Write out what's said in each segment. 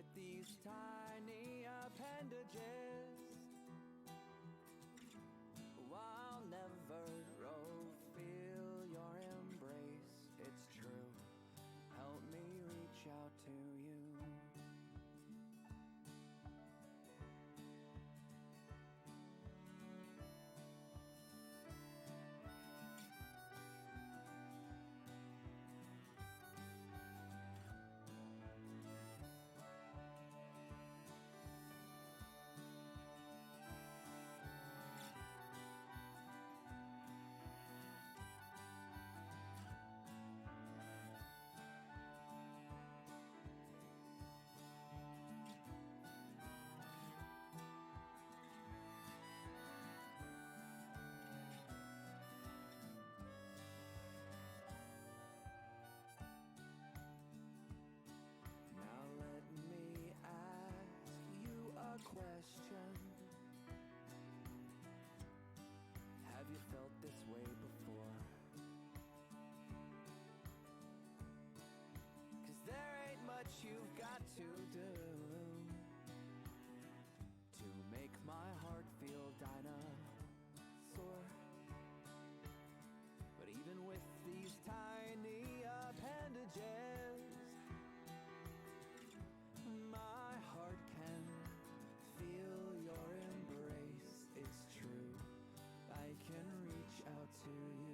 with these tiny appendages. I'll never feel your embrace, it's true. Help me reach out to you. Question. Have you felt this way before? 'Cause there ain't much you've got to do to make my heart feel dinosaur. But even with these tiny appendages, my heart can feel your embrace, it's true. I can reach out to you.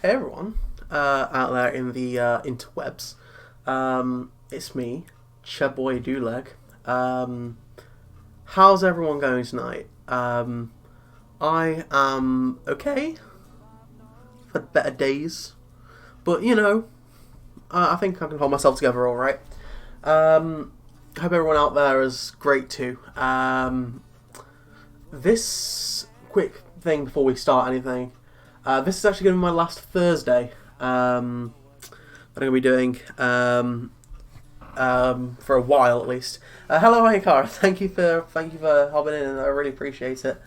Hey everyone, out there in the interwebs. It's me, Chaboy Doulegg. How's everyone going tonight? I am okay. I've had better days, but you know, I think I can hold myself together all right. Hope everyone out there is great too. This quick thing before we start anything. This is actually going to be my last Thursday that I'm going to be doing for a while at least. Hello, Hikara. Thank you for hopping in. I really appreciate it.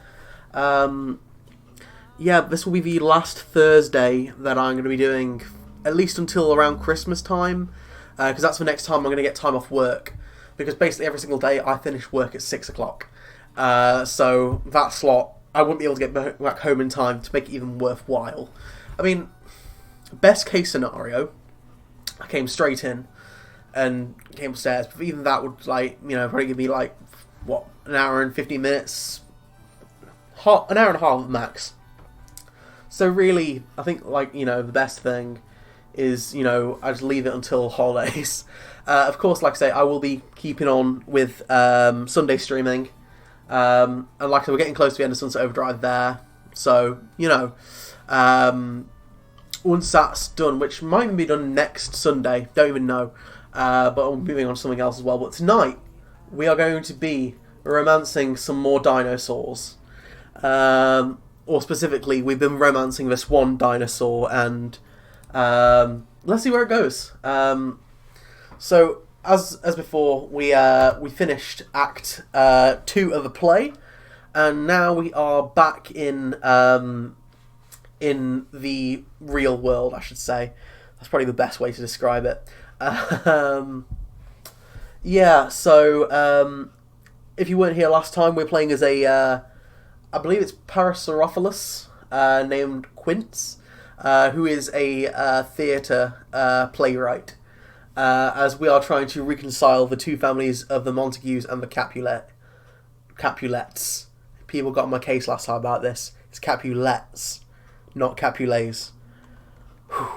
Yeah, this will be the last Thursday that I'm going to be doing at least until around Christmas time, because that's the next time I'm going to get time off work. Because basically every single day I finish work at 6 o'clock. So that slot, I wouldn't be able to get back home in time to make it even worthwhile. I mean, best case scenario, I came straight in and came upstairs, but even that would, probably give me, an hour and 15 minutes? An hour and a half at max. So really, I think, the best thing is, I just leave it until holidays. Of course, like I say, I will be keeping on with Sunday streaming. And like I said, we're getting close to the end of Sunset Overdrive there. So, once that's done, which might even be done next Sunday, don't even know. But I'm moving on to something else as well. But tonight, we are going to be romancing some more dinosaurs. Or specifically, we've been romancing this one dinosaur, and let's see where it goes. So, as before, we finished Act 2 of the play, and now we are back in the real world, I should say. That's probably the best way to describe it. So if you weren't here last time, we're playing as I believe it's Parasaurolophus, named Quince, who is a theatre playwright. As we are trying to reconcile the two families of the Montagues and the Capulets. People got on my case last time about this. It's Capulets, not Capulets. Whew.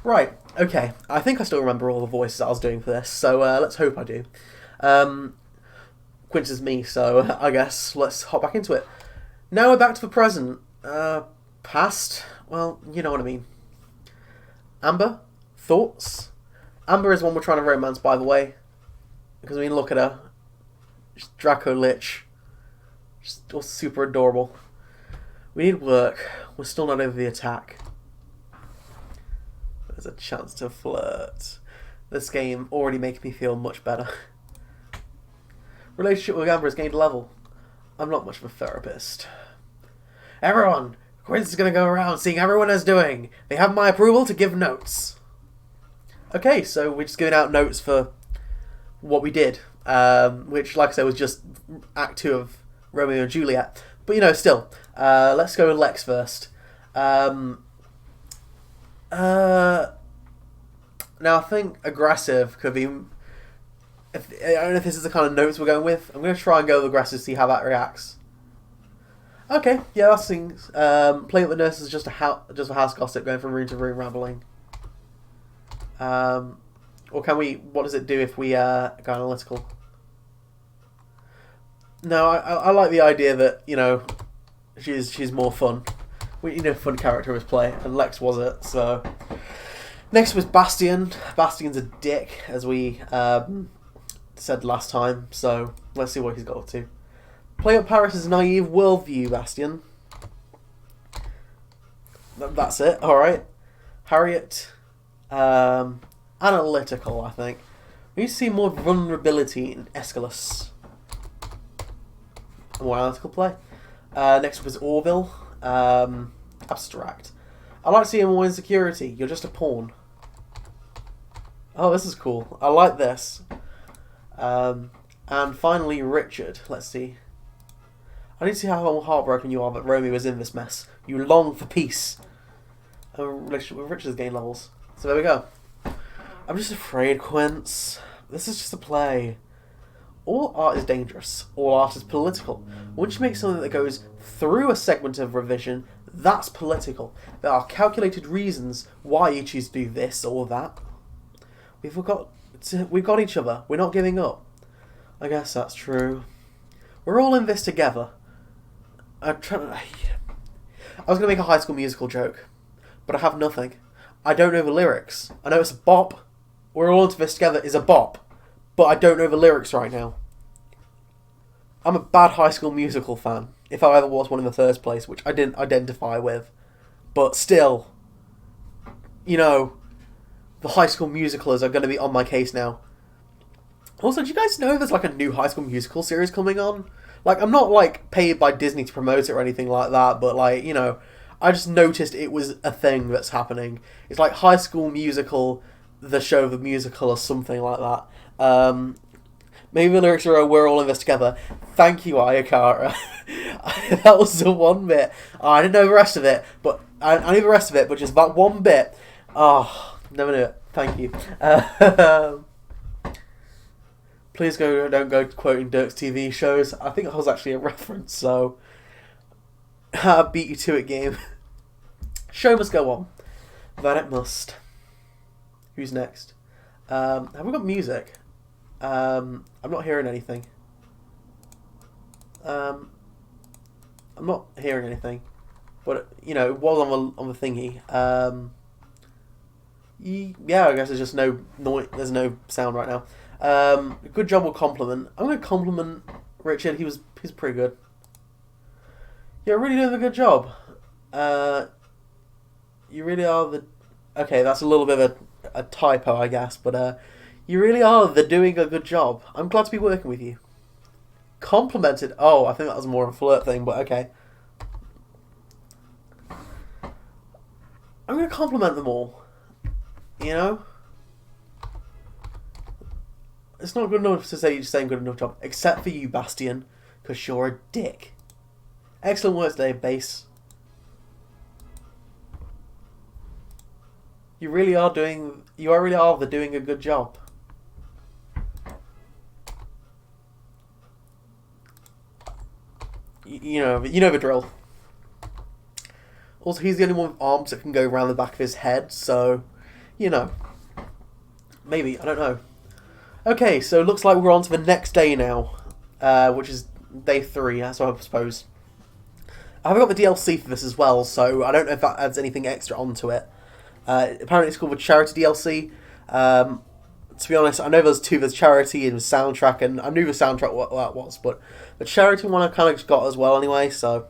Right, okay. I think I still remember all the voices I was doing for this, so let's hope I do. Quince is me, so I guess let's hop back into it. Now we're back to the present. Past? Well, you know what I mean. Amber? Thoughts? Amber is one we're trying to romance, by the way. Because, look at her. Draco Lich. Just all super adorable. We need work. We're still not over the attack. There's a chance to flirt. This game already makes me feel much better. Relationship with Amber has gained a level. I'm not much of a therapist. Everyone! Quince is going to go around seeing everyone is doing. They have my approval to give notes. Okay, so we're just giving out notes for what we did. Which, like I said, was just Act 2 of Romeo and Juliet. But, you know, still. Let's go with Lex first. Now, I think aggressive could be... I don't know if this is the kind of notes we're going with. I'm going to try and go with aggressive, see how that reacts. Okay, yeah, that's things. Playing with the nurse is just a house gossip, going from room to room, rambling. Or can we... What does it do if we go analytical? No, I like the idea that, you know, she's more fun. We need a fun character as play, and Lex was it, so... Next was Bastion. Bastion's a dick, as we said last time, so let's see what he's got up to. Play up Paris' naive worldview, Bastion. That's it, alright. Harriet. Analytical, I think. We need to see more vulnerability in Aeschylus. More analytical play. Next was Orville. Abstract. I like seeing more insecurity. You're just a pawn. Oh, this is cool. I like this. And finally, Richard. Let's see. I need to see how heartbroken you are that Romeo is in this mess. You long for peace. A relationship with Richard's gain levels. So there we go. I'm just afraid, Quince. This is just a play. All art is dangerous. All art is political. Once you make something that goes through a segment of revision, that's political. There are calculated reasons why you choose to do this or that. We've got each other. We're not giving up. I guess that's true. We're all in this together. I was going to make a High School Musical joke, but I have nothing. I don't know the lyrics. I know it's a bop. We're all into this together is a bop, but I don't know the lyrics right now. I'm a bad High School Musical fan, if I ever was one in the first place, which I didn't identify with. But still, you know, the High School Musicalers are going to be on my case now. Also, do you guys know there's like a new High School Musical series coming on? Like, I'm not like paid by Disney to promote it or anything like that, but like, you know, I just noticed it was a thing that's happening. It's like High School Musical, the show, the musical, or something like that. Maybe the lyrics are "We're all in this together." Thank you, Ayakara. That was the one bit. I didn't know the rest of it, but I knew the rest of it, but just that one bit. Oh, never knew it. Thank you. Please don't go quoting Dirk's TV shows. I think that was actually a reference, so... beat you to it, game. Show must go on. That it must. Who's next? Have we got music? I'm not hearing anything. I'm not hearing anything. But, you know, it was on the thingy. Yeah, I guess there's just no noise. There's no sound right now. Good job or compliment. I'm going to compliment Richard. He's pretty good. You're really doing a good job. You really are the... Okay, that's a little bit of a typo, I guess, but you really are doing a good job. I'm glad to be working with you. Complimented. Oh, I think that was more of a flirt thing, but okay. I'm going to compliment them all. You know? It's not good enough to say you're saying good enough job, except for you, Bastion, because you're a dick. Excellent work today, Base. You really are doing a good job. You know the drill. Also, he's the only one with arms that can go around the back of his head, so, you know. Maybe, I don't know. Okay, so it looks like we're on to the next day now, which is day 3, I suppose. I've got the DLC for this as well, so I don't know if that adds anything extra onto it. Apparently it's called the Charity DLC. To be honest, I know there's two. There's charity and soundtrack, and I knew the soundtrack what that was, but the charity one I kind of just got as well anyway. So,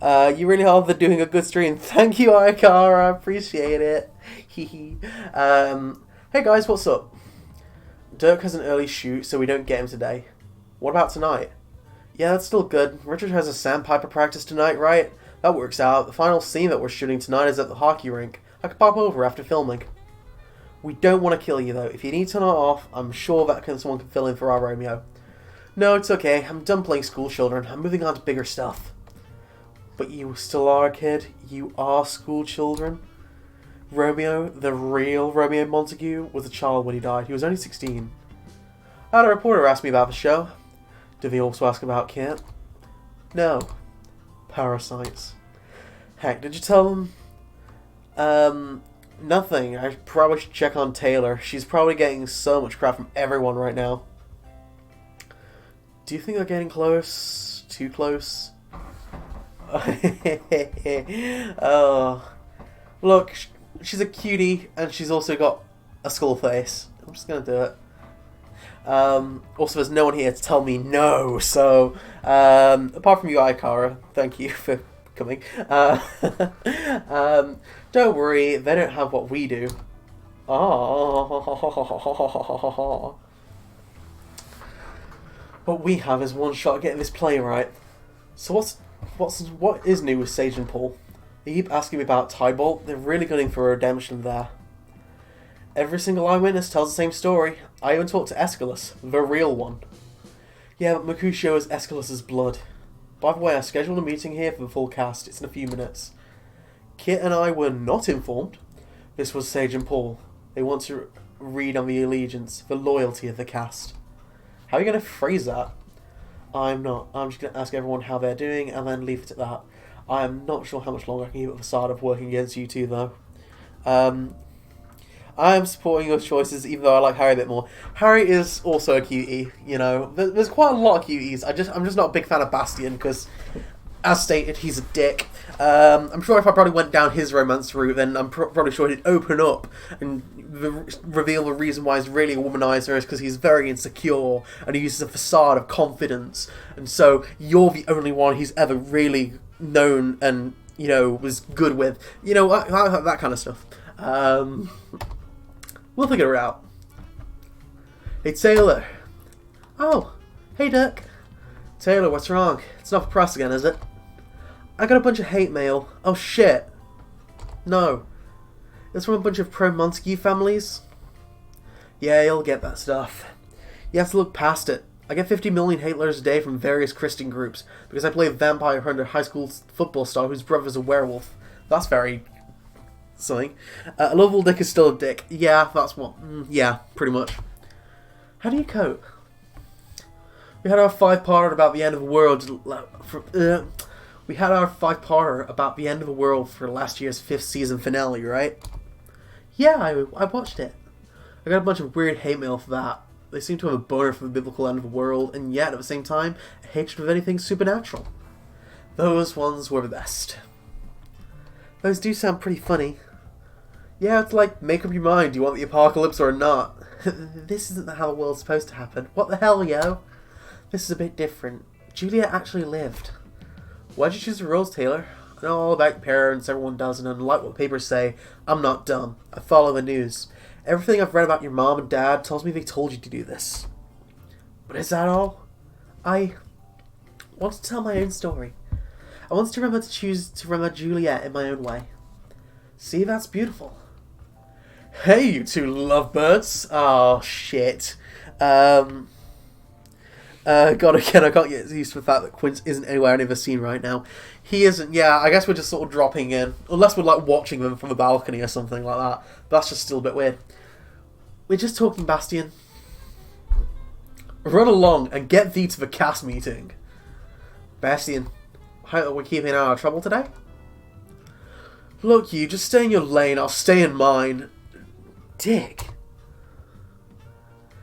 you really are doing a good stream. Thank you, Ikara. I appreciate it. Hey guys, what's up? Dirk has an early shoot, so we don't get him today. What about tonight? Yeah, that's still good. Richard has a sandpiper practice tonight, right? That works out. The final scene that we're shooting tonight is at the hockey rink. I could pop over after filming. We don't want to kill you, though. If you need tonight off, I'm sure that someone can fill in for our Romeo. No, it's okay. I'm done playing school children. I'm moving on to bigger stuff. But you still are a kid. You are school children. Romeo, the real Romeo Montague, was a child when he died. He was only 16. I had a reporter ask me about the show. Did he also ask about Kit? No. Parasites. Heck, did you tell them? Nothing. I probably should check on Taylor. She's probably getting so much crap from everyone right now. Do you think they're getting close? Too close? Oh. Look, she's a cutie, and she's also got a skull face. I'm just gonna do it. Also, there's no one here to tell me no, so, apart from you, Ikara, thank you for coming. Don't worry, they don't have what we do. What we have is one shot at getting this play right. So what is new with Sage and Paul? They keep asking me about Tybalt. They're really gunning for a redemption there. Every single eyewitness tells the same story. I even talked to Aeschylus, the real one. Yeah, but Mercutio is Aeschylus' blood. By the way, I scheduled a meeting here for the full cast. It's in a few minutes. Kit and I were not informed. This was Sage and Paul. They want to read on the allegiance, the loyalty of the cast. How are you going to phrase that? I'm not. I'm just going to ask everyone how they're doing and then leave it at that. I am not sure how much longer I can keep up the facade of working against you two, though. I am supporting your choices, even though I like Harry a bit more. Harry is also a cutie, you know. There's quite a lot of cuties. I'm just not a big fan of Bastion, because, as stated, he's a dick. I'm sure if I probably went down his romance route, then I'm probably sure he'd open up and reveal the reason why he's really a womanizer is because he's very insecure, and he uses a facade of confidence. And so, you're the only one he's ever really known and, you know, was good with. You know, that kind of stuff. We'll figure it out. Hey, Taylor. Oh, hey, Dirk. Taylor, what's wrong? It's not for press again, is it? I got a bunch of hate mail. Oh, shit. No. It's from a bunch of pro-Montague families. Yeah, you'll get that stuff. You have to look past it. I get 50 million hate letters a day from various Christian groups because I play a vampire hunter high school football star whose brother's a werewolf. That's very... something. A lovable dick is still a dick. Yeah, that's what... yeah, pretty much. How do you cope? We had our 5-parter about the end of the world... we had our 5-parter about the end of the world for last year's 5th season finale, right? Yeah, I watched it. I got a bunch of weird hate mail for that. They seem to have a boner for the biblical end of the world, and yet, at the same time, a hatred of anything supernatural. Those ones were the best. Those do sound pretty funny. Yeah, it's like, make up your mind, do you want the apocalypse or not? This isn't how the world's supposed to happen. What the hell, yo? This is a bit different. Julia actually lived. Why'd you choose the roles, Taylor? I know all about your parents, everyone does, and unlike what papers say, I'm not dumb. I follow the news. Everything I've read about your mom and dad tells me they told you to do this. But is that all? I want to tell my own story. I want to remember Juliet in my own way. See, that's beautiful. Hey, you two lovebirds. Oh, shit. God, again, I can't get used to the fact that Quince isn't anywhere in the scene right now. He isn't, yeah, I guess we're just sort of dropping in. Unless we're, like, watching them from a balcony or something like that. That's just still a bit weird. We're just talking, Bastion. Run along and get thee to the cast meeting. Bastion, how are we keeping out of trouble today? Look, you, just stay in your lane, I'll stay in mine. Dick.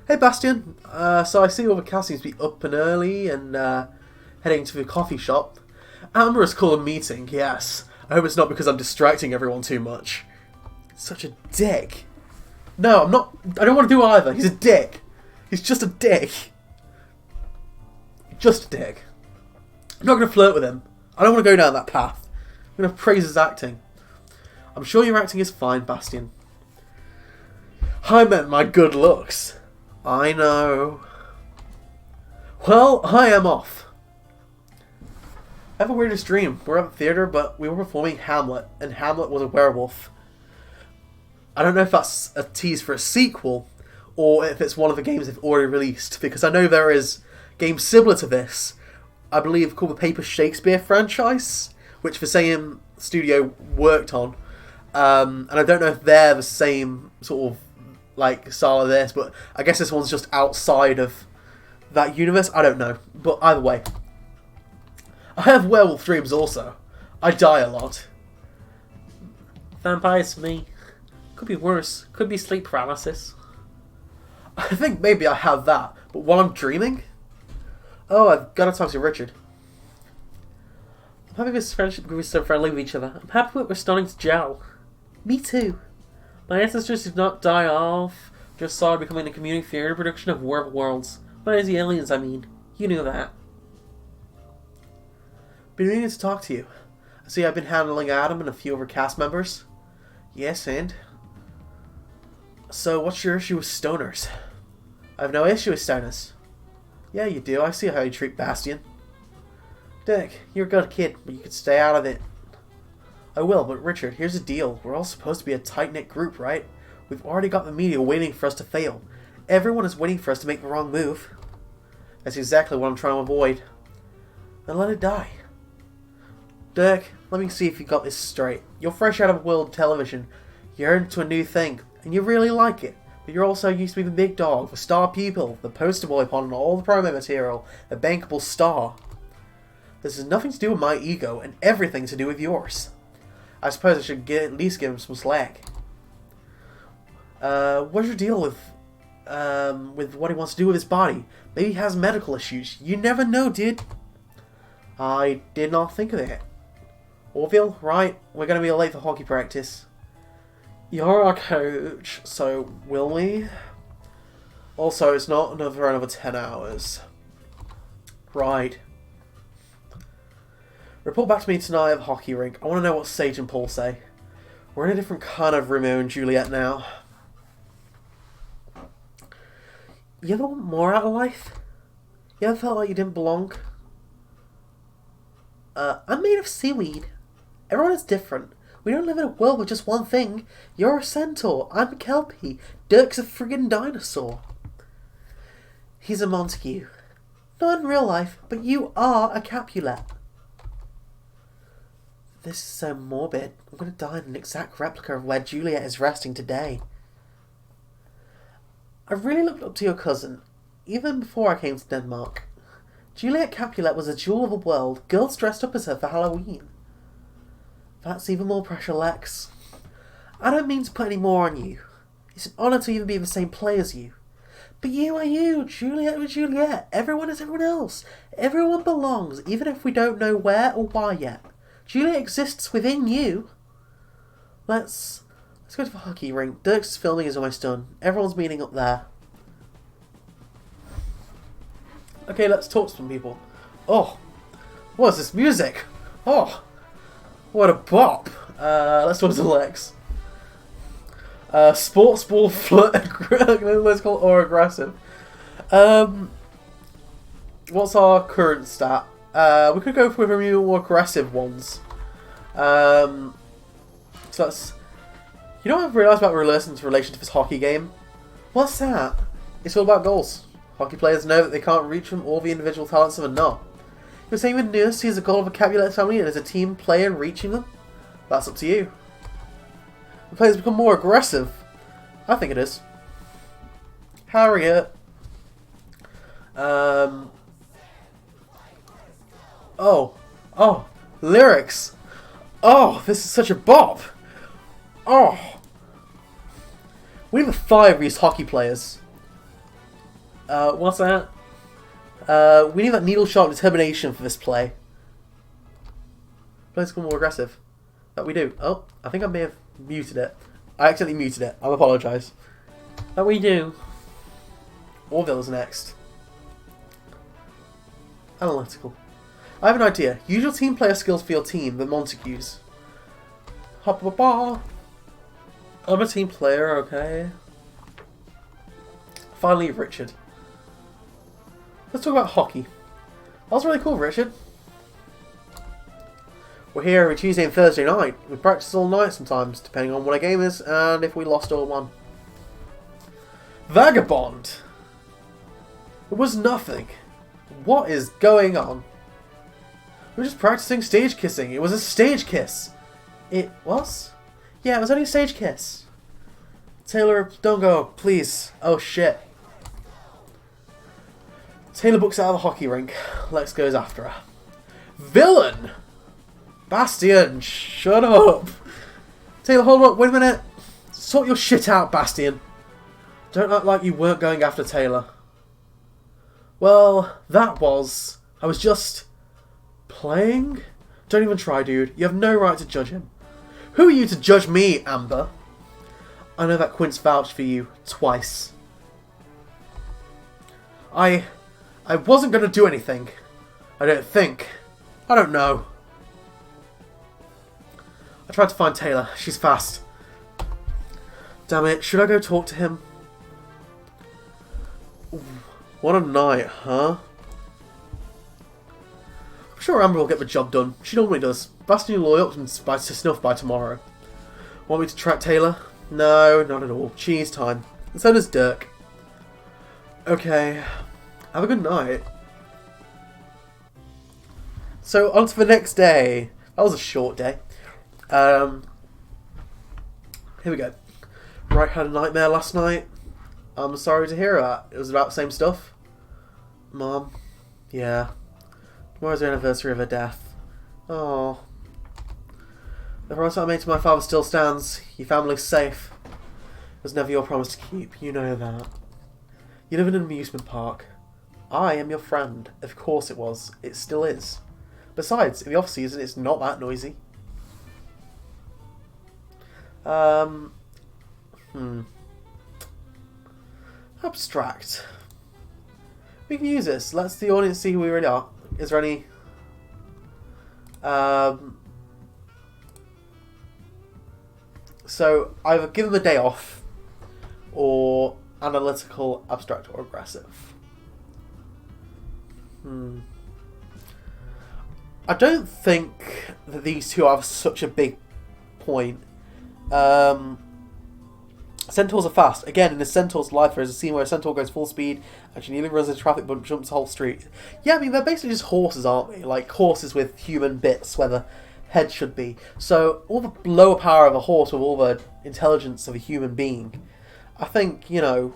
Hey, Bastion. So I see all the cast seems to be up and early and heading to the coffee shop. Amber has called a meeting, yes. I hope it's not because I'm distracting everyone too much. Such a dick. No, I'm not. I don't want to do either. He's a dick. He's just a dick. Just a dick. I'm not going to flirt with him. I don't want to go down that path. I'm going to praise his acting. I'm sure your acting is fine, Bastion. I meant my good looks. I know. Well, I am off. I have a weirdest dream. We're at the theatre, but we were performing Hamlet, and Hamlet was a werewolf. I don't know if that's a tease for a sequel, or if it's one of the games they've already released, because I know there is games similar to this, I believe called the Paper Shakespeare franchise, which the same studio worked on. And I don't know if they're the same sort of like style of this, but I guess this one's just outside of that universe. I don't know, but either way, I have werewolf dreams also. I die a lot. Vampires for me. Could be worse. Could be sleep paralysis. I think maybe I have that, but while I'm dreaming? Oh, I've got to talk to Richard. I'm happy this friendship group is so friendly with each other. I'm happy that we're starting to gel. Me too. My ancestors did not die off, just saw it becoming a community theatre production of War of Worlds. Minus the aliens, I mean. You knew that. Been meaning to talk to you. I see I've been handling Adam and a few of her cast members. Yes, and? So, what's your issue with stoners? I have no issue with stoners. Yeah, you do. I see how you treat Bastion. Dick, you're a good kid, but you could stay out of it. I will, but Richard, here's the deal. We're all supposed to be a tight-knit group, right? We've already got the media waiting for us to fail. Everyone is waiting for us to make the wrong move. That's exactly what I'm trying to avoid. Then let it die. Dirk, let me see if you got this straight. You're fresh out of world television. You're into a new thing, and you really like it. But you're also used to be the big dog, the star pupil, the poster boy upon all the promo material, the bankable star. This has nothing to do with my ego, and everything to do with yours. I suppose I should at least give him some slack. What's your deal with what he wants to do with his body? Maybe he has medical issues. You never know, dude. I did not think of it. Orville, right? We're going to be late for hockey practice. You're our coach, so will we? Also, it's not for another 10 hours. Right. Report back to me tonight at the hockey rink. I want to know what Sage and Paul say. We're in a different kind of Romeo and Juliet now. You ever want more out of life? You ever felt like you didn't belong? I'm made of seaweed. Everyone is different. We don't live in a world with just one thing. You're a centaur. I'm a kelpie. Dirk's a friggin' dinosaur. He's a Montague. Not in real life, but you are a Capulet. This is so morbid. I'm going to die in an exact replica of where Juliet is resting today. I really looked up to your cousin, even before I came to Denmark. Juliet Capulet was a jewel of the world. Girls dressed up as her for Halloween. That's even more pressure, Lex. I don't mean to put any more on you. It's an honour to even be in the same play as you. But you are you, Juliet with Juliet. Everyone is everyone else. Everyone belongs, even if we don't know where or why yet. Juliet exists within you. Let's go to the hockey rink. Dirk's filming is almost done. Everyone's meeting up there. Okay, let's talk to some people. Oh, what is this music? Oh, what a bop. Let's talk to Lex. Sports ball flirt. Let's call it or aggressive. What's our current stat? We could go for a more aggressive ones. So that's... You know what I've realised about Reluctant's relation to this hockey game? What's that? It's all about goals. Hockey players know that they can't reach from all the individual talents of a not. You're saying with Nurse sees a goal of a Capulet family and is a team player reaching them? That's up to you. The players become more aggressive. I think it is. Harriet. Oh, lyrics. Oh, this is such a bop. Oh. We have 5 of these hockey players. What's that? We need that needle-sharp determination for this play. Players become more aggressive. That we do. Oh, I think I may have muted it. I accidentally muted it. I apologise. That we do. Orville's next. Analytical. I have an idea. Use your team player skills for your team, the Montagues. Hop-a-ba. I'm a team player, okay. Finally, Richard. Let's talk about hockey. That was really cool, Richard. We're here every Tuesday and Thursday night. We practice all night sometimes, depending on what our game is, and if we lost or won. Vagabond! It was nothing. What is going on? We're just practicing stage kissing. It was a stage kiss. It was? Yeah, it was only a stage kiss. Taylor, don't go, please. Oh shit. Taylor books out of the hockey rink. Lex goes after her. Villain! Bastion, shut up! Taylor, hold up, wait a minute. Sort your shit out, Bastion. Don't act like you weren't going after Taylor. Well, I was just playing? Don't even try, dude. You have no right to judge him. Who are you to judge me, Amber? I know that Quince vouched for you twice. I wasn't going to do anything. I don't think. I don't know. I tried to find Taylor. She's fast. Damn it. Should I go talk to him? What a night, huh? I'm sure Amber will get the job done. She normally does. Bastion will loyal to snuff by tomorrow. Want me to track Taylor? No, not at all. Cheese time. And so does Dirk. Okay. Have a good night. So, on to the next day. That was a short day. Here we go. Right, had a nightmare last night. I'm sorry to hear that. It was about the same stuff. Mom. Yeah. Tomorrow's the anniversary of her death. Oh. The promise I made to my father still stands. Your family's safe. It was never your promise to keep. You know that. You live in an amusement park. I am your friend. Of course it was. It still is. Besides, in the off-season, it's not that noisy. Abstract. We can use this. Let's the audience see who we really are. Is there any... So, either give them a day off, or analytical, abstract, or aggressive. I don't think that these two have such a big point. Centaurs are fast. Again, in the Centaur's life, there is a scene where a Centaur goes full speed and she nearly runs into traffic but jumps the whole street. Yeah, I mean, they're basically just horses, aren't they? Like, horses with human bits where the head should be. So, all the lower power of a horse with all the intelligence of a human being. I think, you know,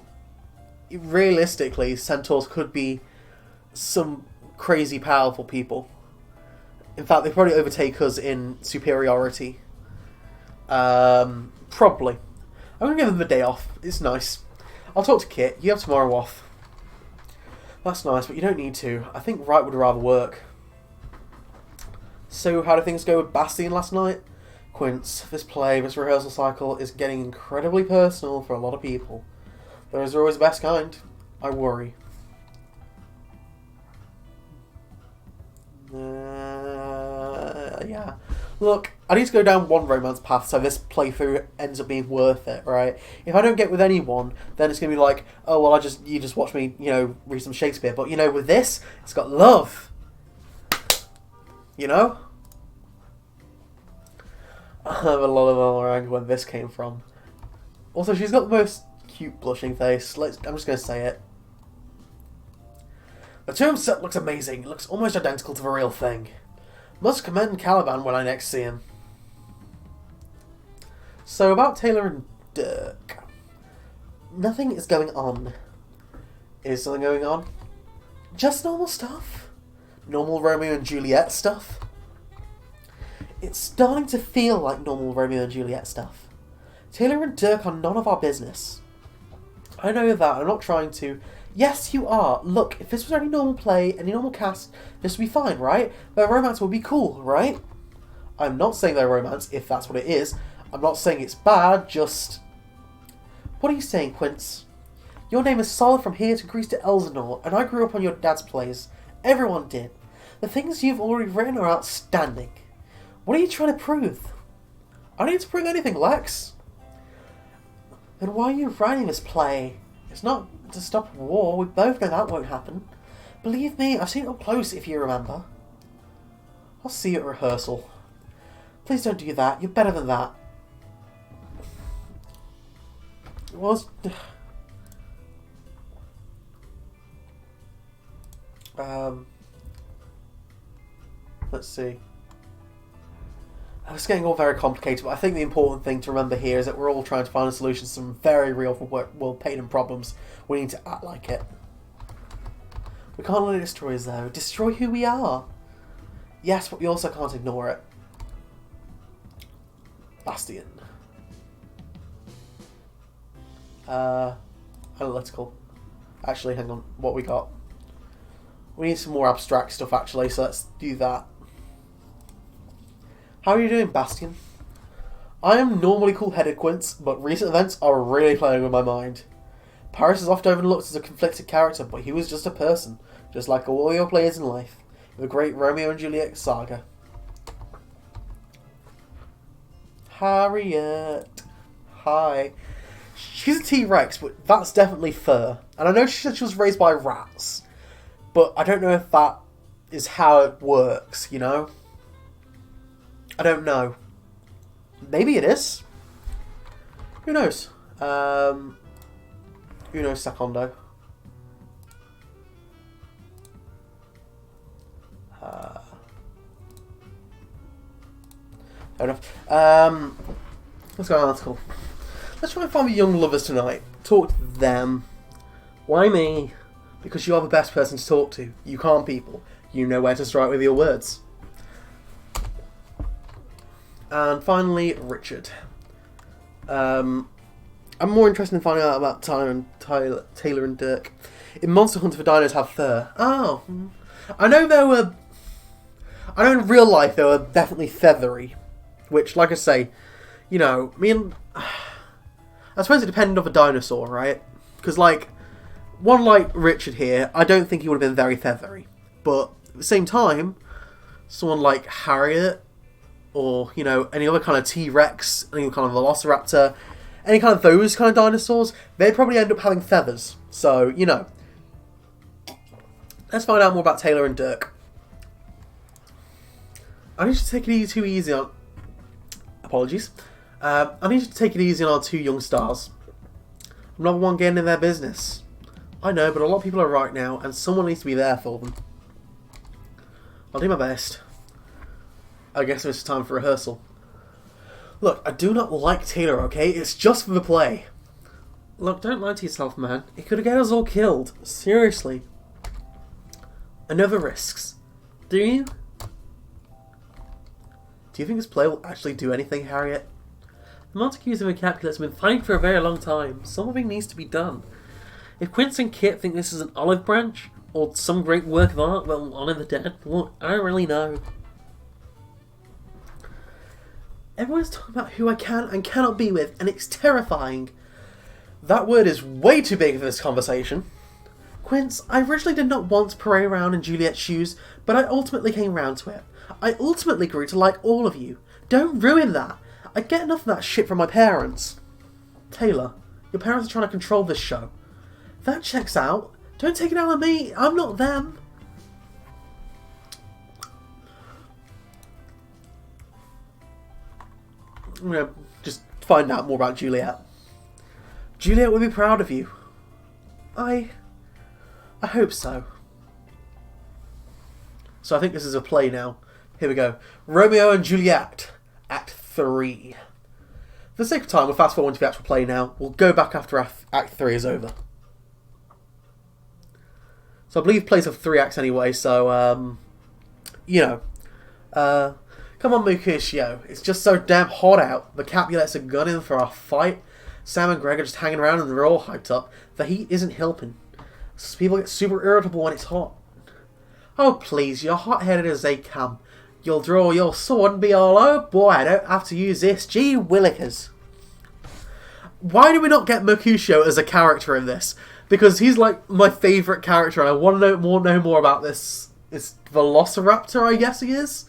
realistically, Centaurs could be some crazy powerful people. In fact, they probably overtake us in superiority. Probably. I'm going to give them the day off. It's nice. I'll talk to Kit. You have tomorrow off. That's nice, but you don't need to. I think Wright would rather work. So, how did things go with Bastion last night? Quince, this rehearsal cycle is getting incredibly personal for a lot of people. Those are always the best kind. I worry. Yeah. Look, I need to go down one romance path so this playthrough ends up being worth it, right? If I don't get with anyone, then it's going to be like, oh, well, you just watch me, you know, read some Shakespeare. But, you know, with this, it's got love. You know? I have a lot of around where this came from. Also, she's got the most cute blushing face. I'm just going to say it. The tomb set looks amazing. It looks almost identical to the real thing. Must commend Caliban when I next see him. So, about Taylor and Dirk. Nothing is going on. Is something going on? Just normal stuff. Normal Romeo and Juliet stuff. It's starting to feel like normal Romeo and Juliet stuff. Taylor and Dirk are none of our business. I know that. I'm not trying to... Yes, you are. Look, if this was any normal play, any normal cast, this would be fine, right? Their romance would be cool, right? I'm not saying their romance, if that's what it is. I'm not saying it's bad, just... What are you saying, Quince? Your name is solid from here to Greece to Elsinore, and I grew up on your dad's plays. Everyone did. The things you've already written are outstanding. What are you trying to prove? I don't need to prove anything, Lex. Then why are you writing this play? It's not to stop war. We both know that won't happen. Believe me, I've seen it up close, if you remember. I'll see you at rehearsal. Please don't do that. You're better than that. Let's see. It's getting all very complicated, but I think the important thing to remember here is that we're all trying to find a solution to some very real world pain and problems. We need to act like it. We can't let it destroy us, though. Destroy who we are. Yes, but we also can't ignore it. Bastion. Analytical. Actually, hang on. What we got? We need some more abstract stuff, actually, so let's do that. How are you doing, Bastion? I am normally cool-headed, Quince, but recent events are really playing with my mind. Paris is often overlooked as a conflicted character, but he was just a person, just like all your players in life. The great Romeo and Juliet saga. Harriet. Hi. She's a T-Rex, but that's definitely fur. And I know she said she was raised by rats, but I don't know if that is how it works, you know? I don't know. Maybe it is. Who knows? Uno secondo. Fair enough. Let's go on an article. Let's try and find the young lovers tonight. Talk to them. Why me? Because you are the best person to talk to. You calm people. You know where to strike with your words. And finally, Richard. I'm more interested in finding out about Taylor and Dirk. In Monster Hunter, the dinos have fur. Oh. I know in real life they were definitely feathery. Which, like I say, you know, I suppose it depended on the dinosaur, right? Because, like, one like Richard here, I don't think he would have been very feathery. But at the same time, someone like Harriet, or, you know, any other kind of T-Rex, any kind of Velociraptor, any kind of those kind of dinosaurs, they'd probably end up having feathers. So, you know. Let's find out more about Taylor and Dirk. I need you to take it too easy on... Apologies. I need you to take it easy on our two young stars. I'm not the one getting in their business. I know, but a lot of people are right now, and someone needs to be there for them. I'll do my best. I guess it's time for rehearsal. Look, I do not like Taylor, okay? It's just for the play. Look, don't lie to yourself, man. It could get us all killed. Seriously. I know the risks. Do you? Do you think this play will actually do anything, Harriet? The Montagues and the Capulets have been fighting for a very long time. Something needs to be done. If Quince and Kit think this is an olive branch, or some great work of art, well, honour the dead, well, I don't really know. Everyone's talking about who I can and cannot be with, and it's terrifying. That word is way too big for this conversation. Quince, I originally did not want to parade around in Juliet's shoes, but I ultimately came round to it. I ultimately grew to like all of you. Don't ruin that. I get enough of that shit from my parents. Taylor, your parents are trying to control this show. That checks out. Don't take it out on me. I'm not them. I'm going to just find out more about Juliet. Juliet will be proud of you. I hope so. So I think this is a play now. Here we go. Romeo and Juliet, Act 3. For the sake of time, we'll fast forward to the actual play now. We'll go back after Act 3 is over. So I believe plays have 3 acts anyway, so, you know. Come on, Mercutio. It's just so damn hot out. The Capulets are gunning for a fight. Sam and Greg are just hanging around and they're all hyped up. The heat isn't helping. People get super irritable when it's hot. Oh, please, you're hot-headed as they come. You'll draw your sword and be all, oh boy, I don't have to use this. Gee willikers. why do we not get Mercutio as a character in this? Because he's like my favourite character, and I want to know more about this Velociraptor, I guess he is.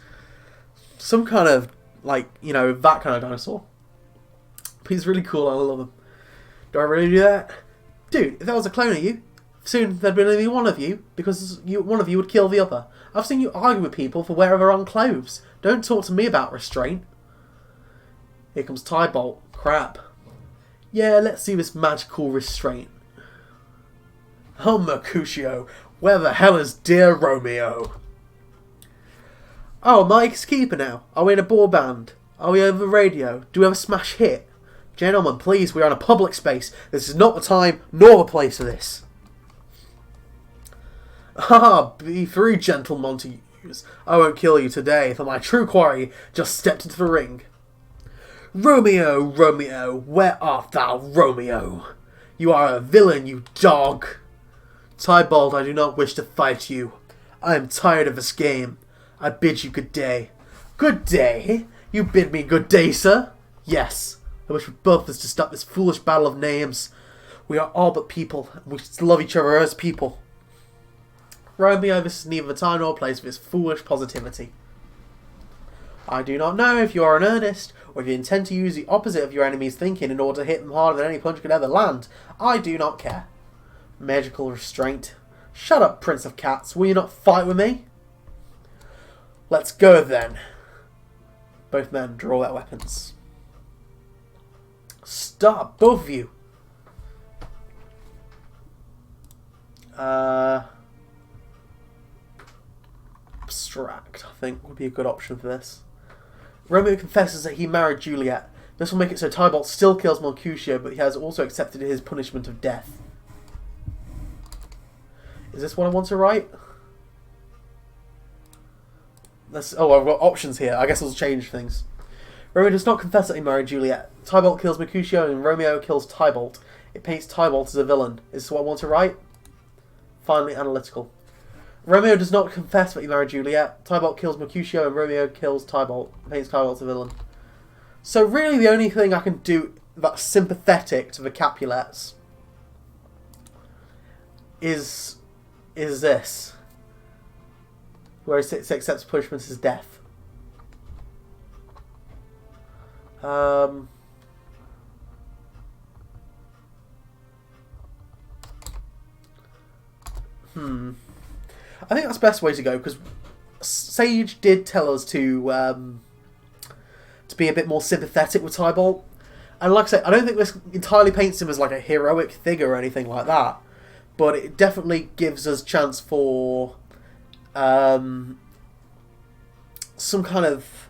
Some kind of, like, you know, that kind of dinosaur. But he's really cool, I love him. Do I really do that? Dude, if there was a clone of you, soon there'd be only one of you, because one of you would kill the other. I've seen you argue with people for wearing the wrong clothes. Don't talk to me about restraint. Here comes Tybolt. Crap. Yeah, let's see this magical restraint. Oh, Mercutio, where the hell is dear Romeo? Oh, Mike's keeper now. Are we in a boy band? Are we over the radio? Do we have a smash hit? Gentlemen, please, we are in a public space. This is not the time nor the place for this. Ah, be through, gentle Montagues. I won't kill you today, for my true quarry just stepped into the ring. Romeo, Romeo, where art thou, Romeo? You are a villain, you dog. Tybalt, I do not wish to fight you. I am tired of this game. I bid you good day. Good day? You bid me good day, sir? Yes. I wish we both of us to stop this foolish battle of names. We are all but people, and we love each other as people. Romeo, this is neither the time nor place for this foolish positivity. I do not know if you are in earnest, or if you intend to use the opposite of your enemy's thinking in order to hit them harder than any punch could ever land. I do not care. Magical restraint. Shut up, Prince of Cats. Will you not fight with me? Let's go then. Both men draw their weapons. Stop, both of you. Abstract, I think, would be a good option for this. Romeo confesses that he married Juliet. This will make it so Tybalt still kills Mercutio, but he has also accepted his punishment of death. Is this what I want to write? Oh, I've got options here. I guess I'll change things. Romeo does not confess that he married Juliet. Tybalt kills Mercutio and Romeo kills Tybalt. It paints Tybalt as a villain. Is this what I want to write? Finally analytical. Romeo does not confess that he married Juliet. Tybalt kills Mercutio and Romeo kills Tybalt. It paints Tybalt as a villain. So really the only thing I can do that's sympathetic to the Capulets is this. Where he accepts punishment as death. I think that's the best way to go, because Sage did tell us to be a bit more sympathetic with Tybalt. And like I say, I don't think this entirely paints him as like a heroic figure or anything like that, but it definitely gives us chance for some kind of,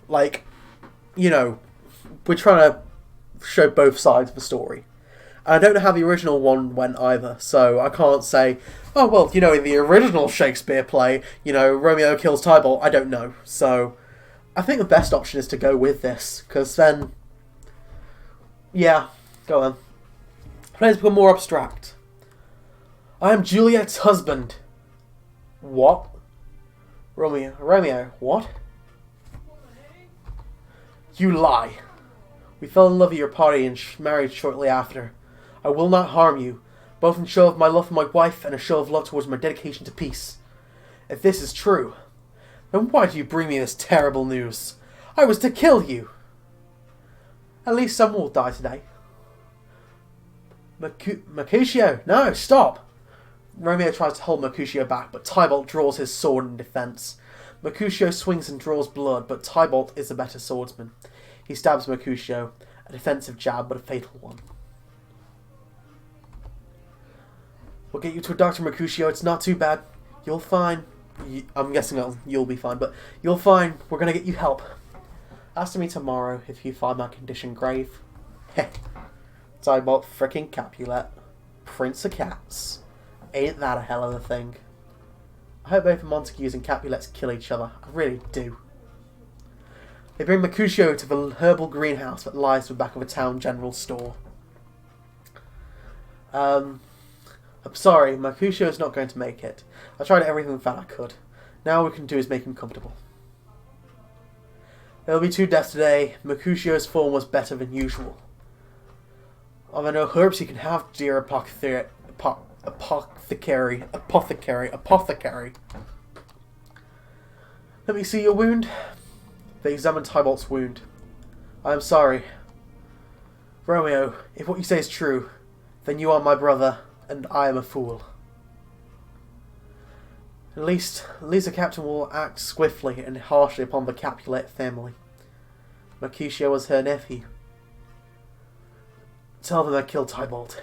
like, you know, we're trying to show both sides of the story. I don't know how the original one went either, so I can't say, oh, well, you know, in the original Shakespeare play, you know, Romeo kills Tybalt. I don't know. So I think the best option is to go with this, because then, yeah, go on. Players become more abstract. I am Juliet's husband. What? Romeo, what? You lie. We fell in love at your party and married shortly after. I will not harm you, both in show of my love for my wife and a show of love towards my dedication to peace. If this is true, then why do you bring me this terrible news? I was to kill you. At least someone will die today. Mercutio, no, stop! Romeo tries to hold Mercutio back, but Tybalt draws his sword in defence. Mercutio swings and draws blood, but Tybalt is a better swordsman. He stabs Mercutio, a defensive jab, but a fatal one. We'll get you to a doctor, Mercutio. It's not too bad. You'll find. I'm guessing you'll be fine, but you'll find we're going to get you help. Ask me tomorrow if you find my condition grave. Heh. Tybalt frickin' Capulet. Prince of Cats. Ain't that a hell of a thing? I hope both the Montagues and Capulets kill each other. I really do. They bring Mercutio to the herbal greenhouse that lies at the back of a town general store. I'm sorry, Mercutio is not going to make it. I tried everything that I could. Now all we can do is make him comfortable. There will be 2 deaths today. Mercutio's form was better than usual. Are there no herbs you can have, dear apothecary? Let me see your wound. They examined Tybalt's wound. I am sorry. Romeo, if what you say is true, then you are my brother, and I am a fool. At least the captain will act swiftly and harshly upon the Capulet family. Mercutio was her nephew. Tell them I killed Tybalt.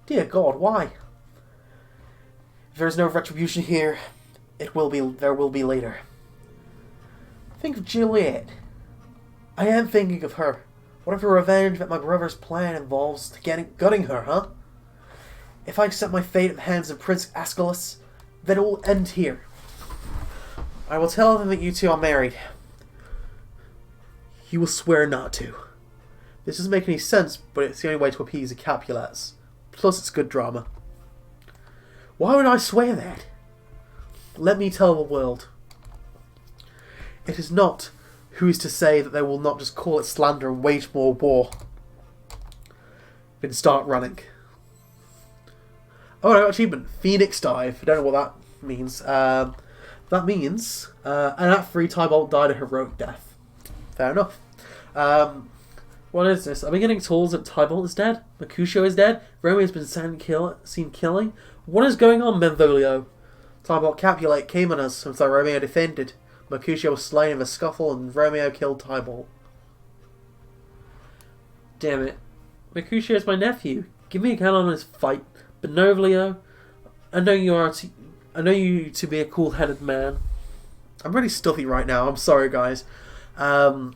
Dear God, why? If there is no retribution here, there will be later. Think of Juliet. I am thinking of her. Whatever revenge that my brother's plan involves to gutting her, huh? If I accept my fate at the hands of Prince Ascalus, then it will end here. I will tell them that you two are married. You will swear not to. This doesn't make any sense, but it's the only way to appease the Capulets. Plus, it's good drama. Why would I swear that? Let me tell the world. It is not who is to say that they will not just call it slander and wage more war. Then start running. Oh, I got achievement. Phoenix Dive. I don't know what that means. That means an Act 3 Tybalt died a heroic death. Fair enough. What is this? Are we getting tools that Tybalt is dead? Mercutio is dead? Romeo has been seen killing? What is going on, Benvolio? Tybalt Capulet came on us, so Romeo defended. Mercutio was slain in a scuffle and Romeo killed Tybalt. Damn it. Mercutio is my nephew. Give me a count on his fight. Benvolio, I know you to be a cool-headed man. I'm really stuffy right now. I'm sorry, guys. I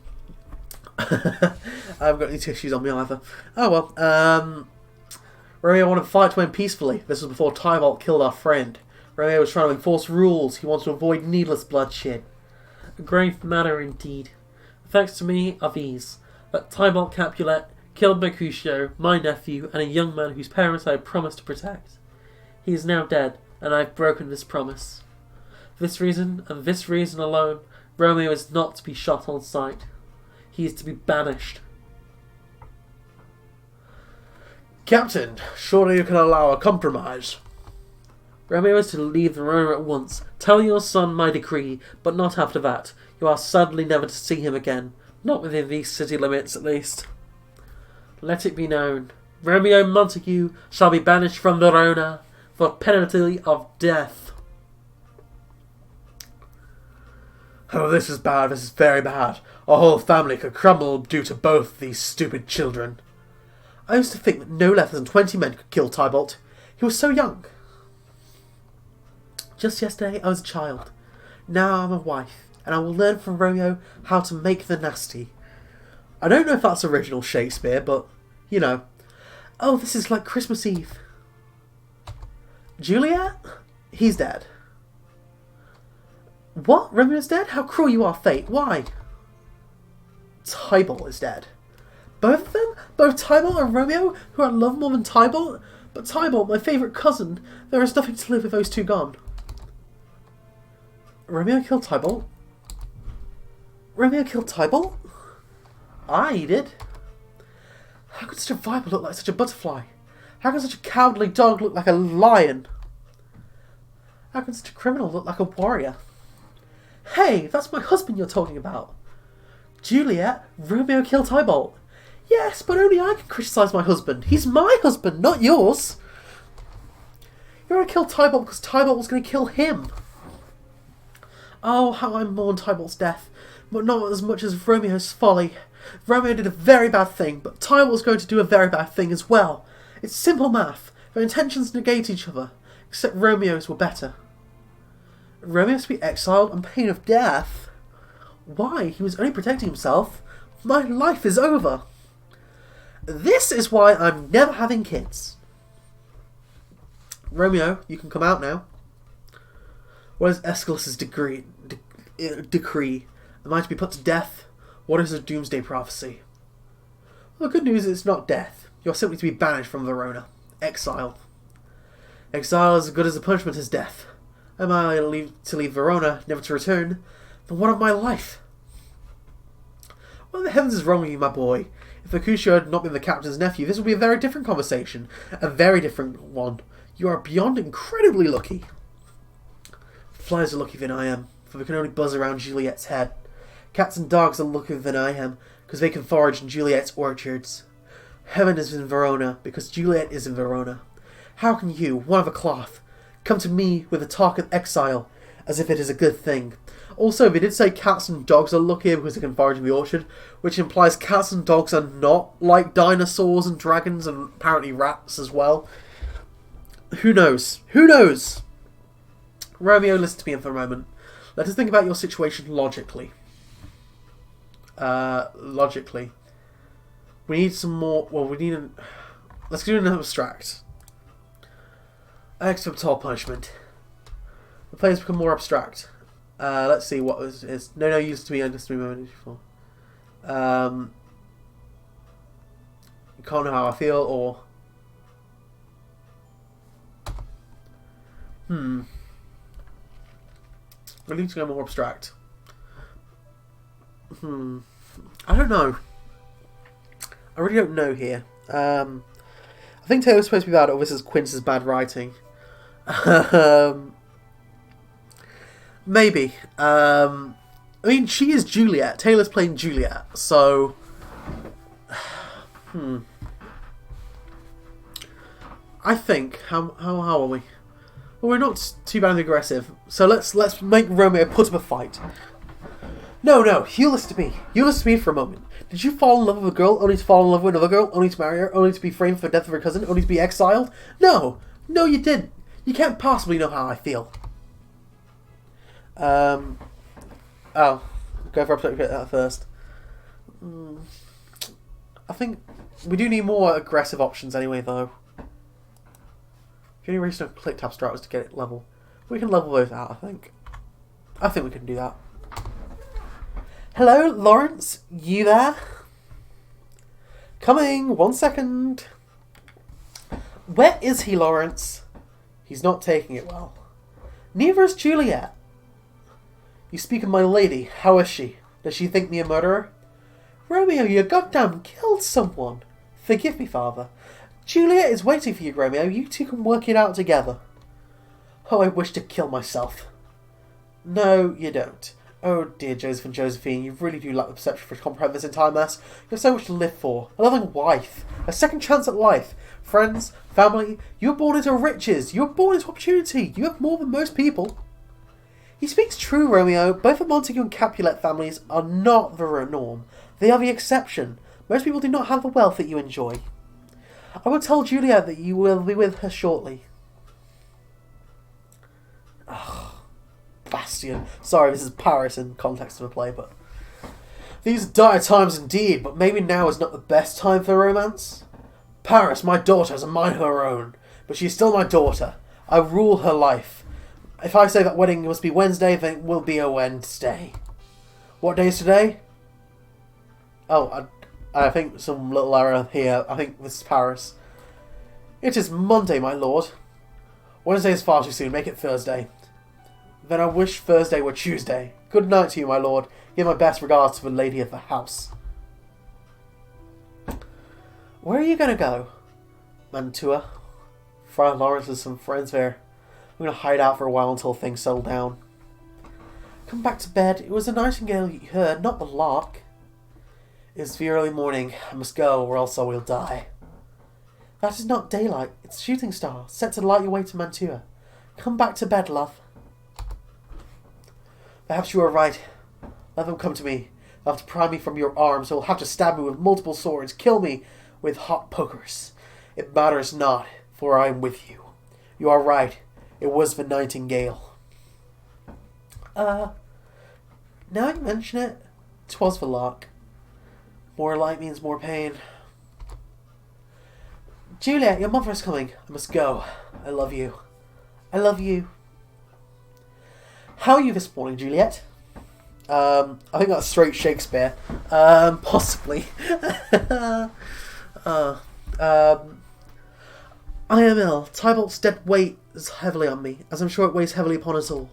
haven't got any tissues on me either. Oh well. Romeo wanted the fight to end peacefully. This was before Tybalt killed our friend. Romeo was trying to enforce rules. He wanted to avoid needless bloodshed. A grave matter indeed. The facts to me are these: that Tybalt Capulet killed Mercutio, my nephew, and a young man whose parents I had promised to protect. He is now dead, and I have broken this promise. For this reason, and this reason alone, Romeo is not to be shot on sight. He is to be banished. Captain, surely you can allow a compromise. Romeo is to leave Verona at once. Tell your son my decree, but not after that. You are sadly never to see him again. Not within these city limits, at least. Let it be known. Romeo Montague shall be banished from Verona for penalty of death. Oh, this is bad. This is very bad. Our whole family could crumble due to both these stupid children. I used to think that no less than 20 men could kill Tybalt. He was so young. Just yesterday I was a child. Now I'm a wife, and I will learn from Romeo how to make the nasty. I don't know if that's original Shakespeare, but, you know. Oh, this is like Christmas Eve. Juliet? He's dead. What? Romeo's dead? How cruel you are, fate. Why? Tybalt is dead. Both of them? Both Tybalt and Romeo, who I love more than Tybalt? But Tybalt, my favourite cousin. There is nothing to live with those two gone. Romeo killed Tybalt? Romeo killed Tybalt? I did. How could such a viper look like such a butterfly? How can such a cowardly dog look like a lion? How can such a criminal look like a warrior? Hey, that's my husband you're talking about. Juliet, Romeo killed Tybalt. Yes, but only I can criticise my husband. He's my husband, not yours. You're going to kill Tybalt because Tybalt was going to kill him. Oh, how I mourn Tybalt's death, but not as much as Romeo's folly. Romeo did a very bad thing, but Tybalt was going to do a very bad thing as well. It's simple math. Their intentions negate each other, except Romeo's were better. Romeo's to be exiled on pain of death? Why? He was only protecting himself. My life is over. This is why I'm never having kids. Romeo, you can come out now. What is Aeschylus's decree? Am I to be put to death? What is a doomsday prophecy? Well, the good news is it's not death. You're simply to be banished from Verona. Exile. Exile is as good as the punishment as death. Am I to leave Verona, never to return? Then what of my life? What the heavens is wrong with you, my boy? If Mercutio had not been the captain's nephew, this would be a very different conversation. A very different one. You are beyond incredibly lucky. Flies are luckier than I am, for they can only buzz around Juliet's head. Cats and dogs are luckier than I am, because they can forage in Juliet's orchards. Heaven is in Verona, because Juliet is in Verona. How can you, one of a cloth, come to me with a talk of exile, as if it is a good thing? Also, they did say cats and dogs are luckier because they can forage in the orchard, which implies cats and dogs are not like dinosaurs and dragons and apparently rats as well. Who knows? Who knows? Romeo, listen to me for a moment. Let us think about your situation logically. We need some more... Well, we need an... Let's do an abstract. Acceptable punishment. The players become more abstract. Let's see what is. No, used to be under 3 moments before. You can't know how I feel, or... We need to go more abstract. I don't know. I really don't know here. I think Taylor's supposed to be bad, or this is Quince's bad writing. Maybe. I mean, she is Juliet. Taylor's playing Juliet, so... I think... How are we? Well, we're not too badly aggressive, so let's make Romeo put up a fight. No, you listen to me. You listen to me for a moment. Did you fall in love with a girl, only to fall in love with another girl, only to marry her, only to be framed for the death of her cousin, only to be exiled? No, you didn't. You can't possibly know how I feel. Go for that first. I think we do need more aggressive options anyway, though. The only reason I clicked abstract was to get it level. We can level those out, I think. I think we can do that. Hello, Lawrence? You there? Coming, 1 second. Where is he, Lawrence? He's not taking it well. Neither is Juliet. You speak of my lady. How is she? Does she think me a murderer? Romeo, you goddamn killed someone. Forgive me, father. Juliet is waiting for you, Romeo. You two can work it out together. Oh, I wish to kill myself. No, you don't. Oh, dear Joseph and Josephine, you really do lack the perception for to comprehend this entire mess. You have so much to live for. A loving wife. A second chance at life. Friends. Family. You were born into riches. You were born into opportunity. You have more than most people. He speaks true, Romeo. Both the Montague and Capulet families are not the norm. They are the exception. Most people do not have the wealth that you enjoy. I will tell Juliet that you will be with her shortly. Bastion. Sorry, this is Paris in context of a play, but... These are dire times indeed, but maybe now is not the best time for romance. Paris, my daughter, has a mind of her own, but she is still my daughter. I rule her life. If I say that wedding must be Wednesday, then it will be a Wednesday. What day is today? Oh, I think some little error here. I think this is Paris. It is Monday, my lord. Wednesday is far too soon. Make it Thursday. Then I wish Thursday were Tuesday. Good night to you, my lord. Give my best regards to the lady of the house. Where are you going to go? Mantua. Friar Lawrence has some friends there. I'm going to hide out for a while until things settle down. Come back to bed. It was a nightingale you heard, not the lark. It's the early morning. I must go, or else I will die. That is not daylight. It's a shooting star, set to light your way to Mantua. Come back to bed, love. Perhaps you are right. Let them come to me. They'll have to pry me from your arms. They'll have to stab me with multiple swords, kill me with hot pokers. It matters not, for I am with you. You are right. It was the nightingale. Now you mention it, 'twas the lark. More light means more pain. Juliet, your mother is coming. I must go. I love you. I love you. How are you this morning, Juliet? I think that's straight Shakespeare. Possibly. I am ill. Tybalt's dead weight is heavily on me, as I'm sure it weighs heavily upon us all.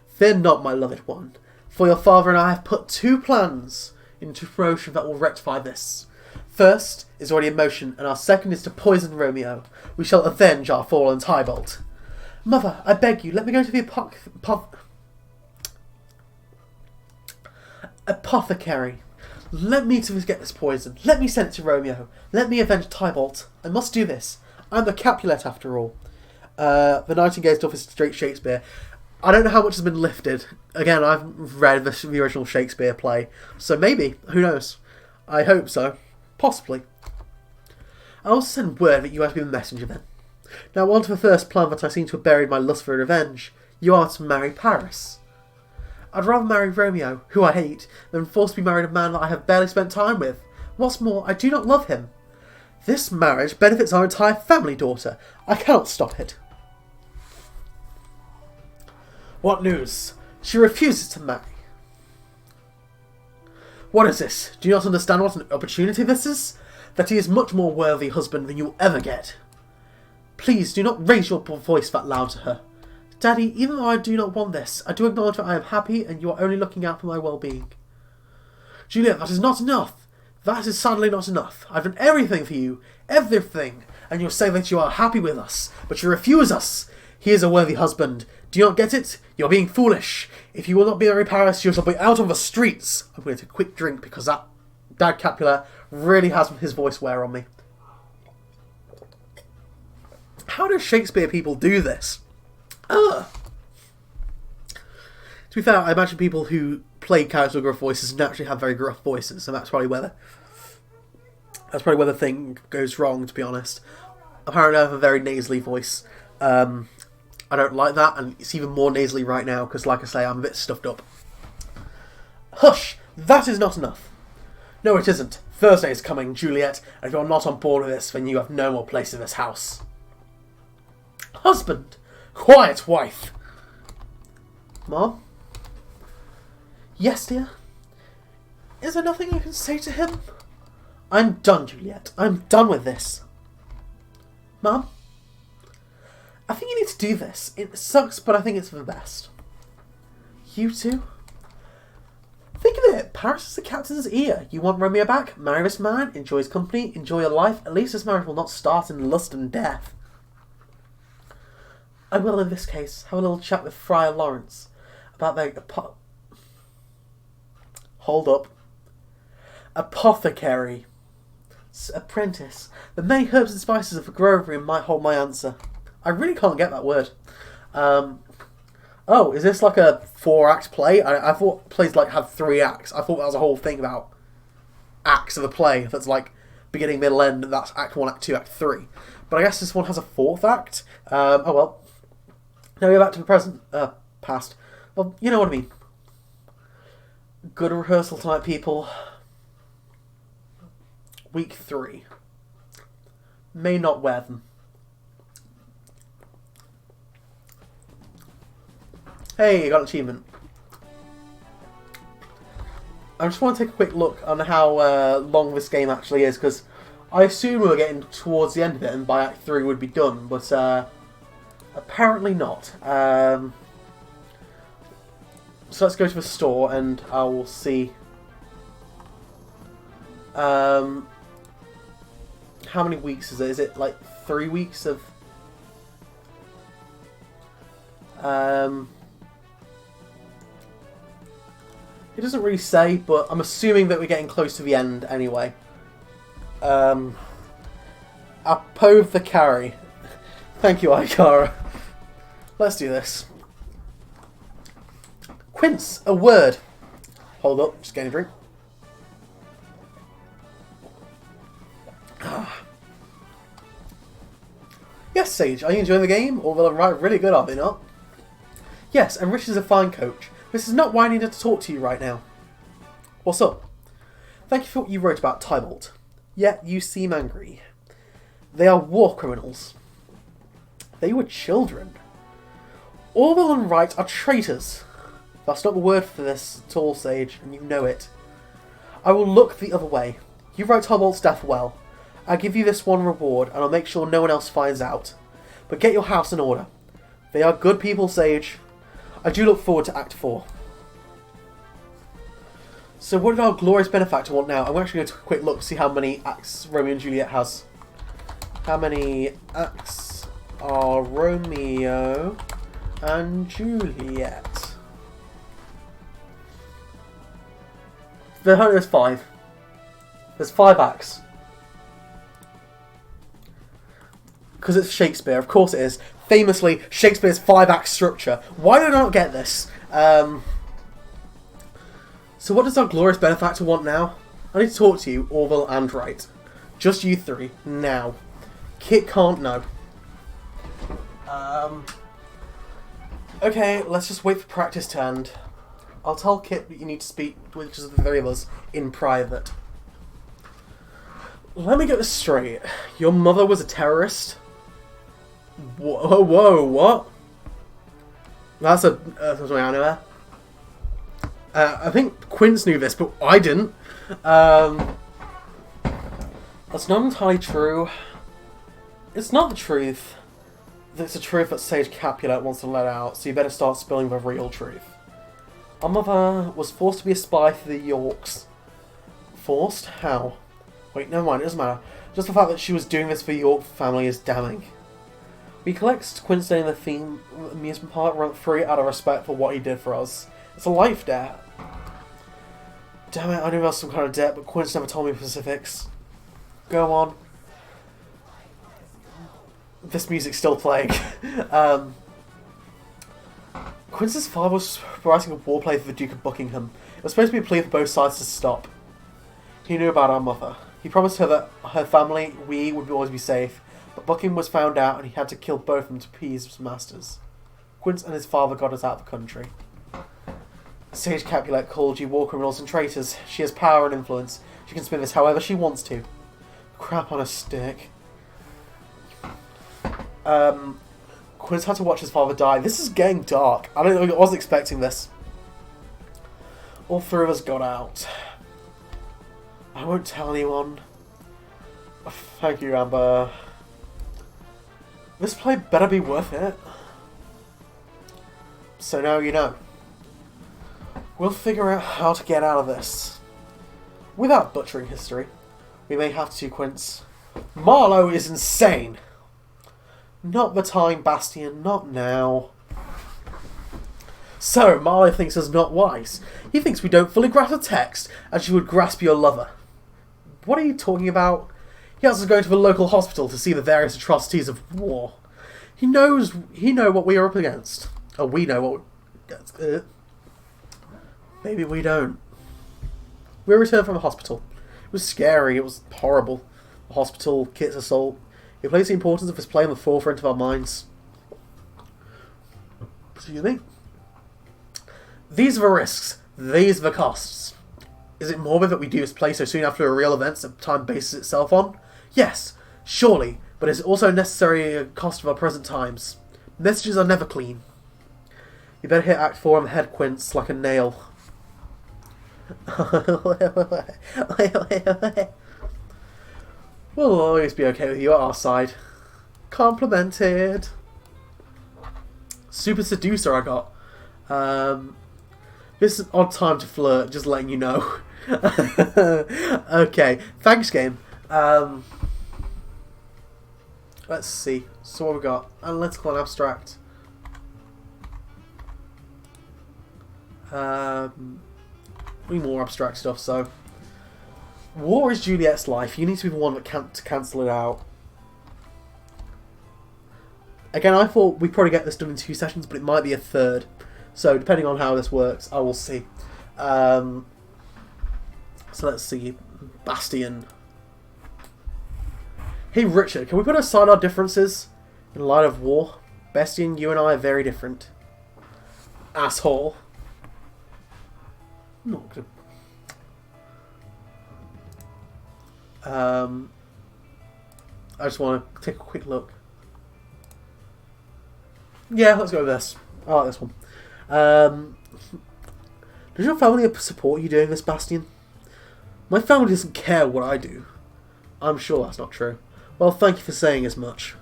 Fear not, my loved one, for your father and I have put 2 plans into promotion that will rectify this. First is already in motion, and our second is to poison Romeo. We shall avenge our fallen Tybalt. Mother, I beg you, let me go to the apothecary. Let me to get this poison. Let me send it to Romeo. Let me avenge Tybalt. I must do this. I'm the Capulet after all. The Nightingale stuff is straight Shakespeare. I don't know how much has been lifted. Again, I've read the original Shakespeare play, so maybe, who knows? I hope so. Possibly. I'll also send word that you are to be the messenger then. Now on to the first plan that I seem to have buried my lust for revenge. You are to marry Paris. I'd rather marry Romeo, who I hate, than force to be married a man that I have barely spent time with. What's more, I do not love him. This marriage benefits our entire family, daughter. I cannot stop it. What news? She refuses to marry. What is this? Do you not understand what an opportunity this is? That he is much more worthy husband than you will ever get. Please do not raise your voice that loud to her. Daddy, even though I do not want this, I do acknowledge that I am happy and you are only looking out for my well-being. Juliet, that is not enough. That is sadly not enough. I've done everything for you. Everything. And you'll say that you are happy with us, but you refuse us. He is a worthy husband. Do you not get it? You're being foolish. If you will not be married Paris, you shall be out on the streets. I'm going to take a quick drink because that Dad Capulet really has his voice wear on me. How do Shakespeare people do this? To be fair, I imagine people who play characters with gruff voices naturally have very gruff voices, and that's probably where the thing goes wrong, to be honest. Apparently I have a very nasally voice. I don't like that, and it's even more nasally right now, because like I say, I'm a bit stuffed up. Hush! That is not enough. No, it isn't. Thursday is coming, Juliet, and if you're not on board with this, then you have no more place in this house. Husband! Quiet, wife! Mom? Yes, dear? Is there nothing you can say to him? I'm done, Juliet. I'm done with this. Mom? I think you need to do this. It sucks, but I think it's for the best. You too? Think of it. Paris is the captain's ear. You want Romeo back? Marry this man, enjoy his company, enjoy your life. At least this marriage will not start in lust and death. I will, in this case, have a little chat with Friar Lawrence about their Hold up. Apothecary. Apprentice. The many herbs and spices of the Groverian might hold my answer. I really can't get that word. Oh, is this like a 4-act play? I thought plays like have 3 acts. I thought that was a whole thing about acts of a play. That's like beginning, middle, end. That's Act 1, Act 2, Act 3. But I guess this one has a 4th act. Oh well. Now we go back to the present, past. Well, you know what I mean. Good rehearsal tonight, people. Week 3. May not wear them. Hey, you got an achievement. I just want to take a quick look on how long this game actually is, because I assume we were getting towards the end of it and by Act 3 would be done, but apparently not. So let's go to the store and I will see how many weeks is it? Is it like 3 weeks of it doesn't really say, but I'm assuming that we're getting close to the end anyway. Apothecary. Thank you, Ikara. Let's do this. Quince, a word. Hold up, just getting a drink. Yes, Sage, are you enjoying the game? All the right, really good, are they not? Yes, and Rich is a fine coach. This is not why I needed to talk to you right now. What's up? Thank you for what you wrote about Tybalt. Yet you seem angry. They are war criminals. They were children. Orwell and Wright are traitors. That's not the word for this at all, Sage, and you know it. I will look the other way. You wrote Tybalt's death well. I'll give you this one reward, and I'll make sure no one else finds out. But get your house in order. They are good people, Sage. I do look forward to Act 4. So what did our glorious benefactor want now? I'm actually going to take a quick look to see how many acts Romeo and Juliet has. How many acts are Romeo and Juliet? There's 5. There's 5 acts. Because it's Shakespeare, of course it is. Famously, Shakespeare's 5-act structure. Why did I not get this? So what does our glorious benefactor want now? I need to talk to you, Orville and Wright. Just you 3, now. Kit can't know. Okay, let's just wait for practice to end. I'll tell Kit that you need to speak with just the 3 of us in private. Let me get this straight. Your mother was a terrorist? Whoa, what? That's something I know. I think Quince knew this, but I didn't. That's not entirely true. It's not the truth. It's the truth that Sage Capulet wants to let out, so you better start spilling the real truth. Our mother was forced to be a spy for the Yorks. Forced? How? Wait, never mind, it doesn't matter. Just the fact that she was doing this for the York family is damning. We collect Quince in the theme amusement park free out of respect for what he did for us. It's a life debt. Damn it, I knew there was some kind of debt, but Quince never told me specifics. Go on. This music's still playing. Quince's father was writing a war play for the Duke of Buckingham. It was supposed to be a plea for both sides to stop. He knew about our mother. He promised her that her family, we, would always be safe, but Buckingham was found out and he had to kill both of them to appease his masters. Quince and his father got us out of the country. Sage Capulet called you war criminals and traitors. She has power and influence. She can spin this however she wants to. Crap on a stick. Quince had to watch his father die. This is getting dark. I wasn't expecting this. All 3 of us got out. I won't tell anyone. Thank you, Amber. This play better be worth it. So now you know. We'll figure out how to get out of this. Without butchering history. We may have to, Quince. Marlowe is insane! Not the time, Bastion, not now. So, Marlowe thinks us not wise. He thinks we don't fully grasp the text, and she would grasp your lover. What are you talking about? He has us going to the local hospital to see the various atrocities of war. He know what we are up against. Oh, we know what maybe we don't. We returned from the hospital. It was scary, it was horrible. The hospital, Kit's assault. It placed the importance of his play on the forefront of our minds. Excuse me? These are the risks. These are the costs. Is it morbid that we do this play so soon after a real event that time bases itself on? Yes, surely, but it's also necessary a cost of our present times. Messages are never clean. You better hit Act 4 on the head, Quince, like a nail. We'll always be okay with you at our side. Complimented. Super seducer I got. This is an odd time to flirt, just letting you know. Okay, thanks game. Let's see. So what we got? Analytical and abstract. We need more abstract stuff, so. War is Juliet's life. You need to be the one that can't cancel it out. Again, I thought we'd probably get this done in 2 sessions, but it might be a 3rd. So, depending on how this works, I will see. So, let's see. Bastion. Hey, Richard, can we put aside our differences in light of war? Bastion, you and I are very different. Asshole. I'm not gonna... I just want to take a quick look. Yeah, let's go with this. I like this one. Does your family support you doing this, Bastion? My family doesn't care what I do. I'm sure that's not true. Well, thank you for saying as much.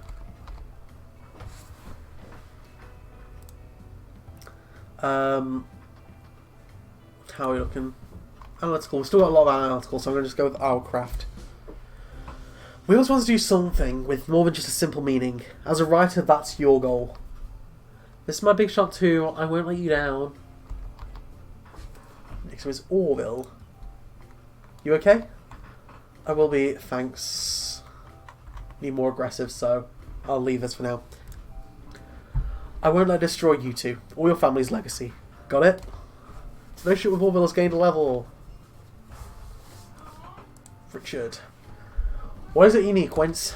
How are we looking? Analytical. We've still got a lot of analytical, so I'm going to just go with our craft. We always want to do something with more than just a simple meaning. As a writer, that's your goal. This is my big shot too. I won't let you down. Next one is Orville. You okay? I will be, thanks. Need more aggressive, so I'll leave this for now. I won't let it destroy you two, or your family's legacy. Got it? Relationship with Orville has gained a level. Richard. What is it you need, Quince?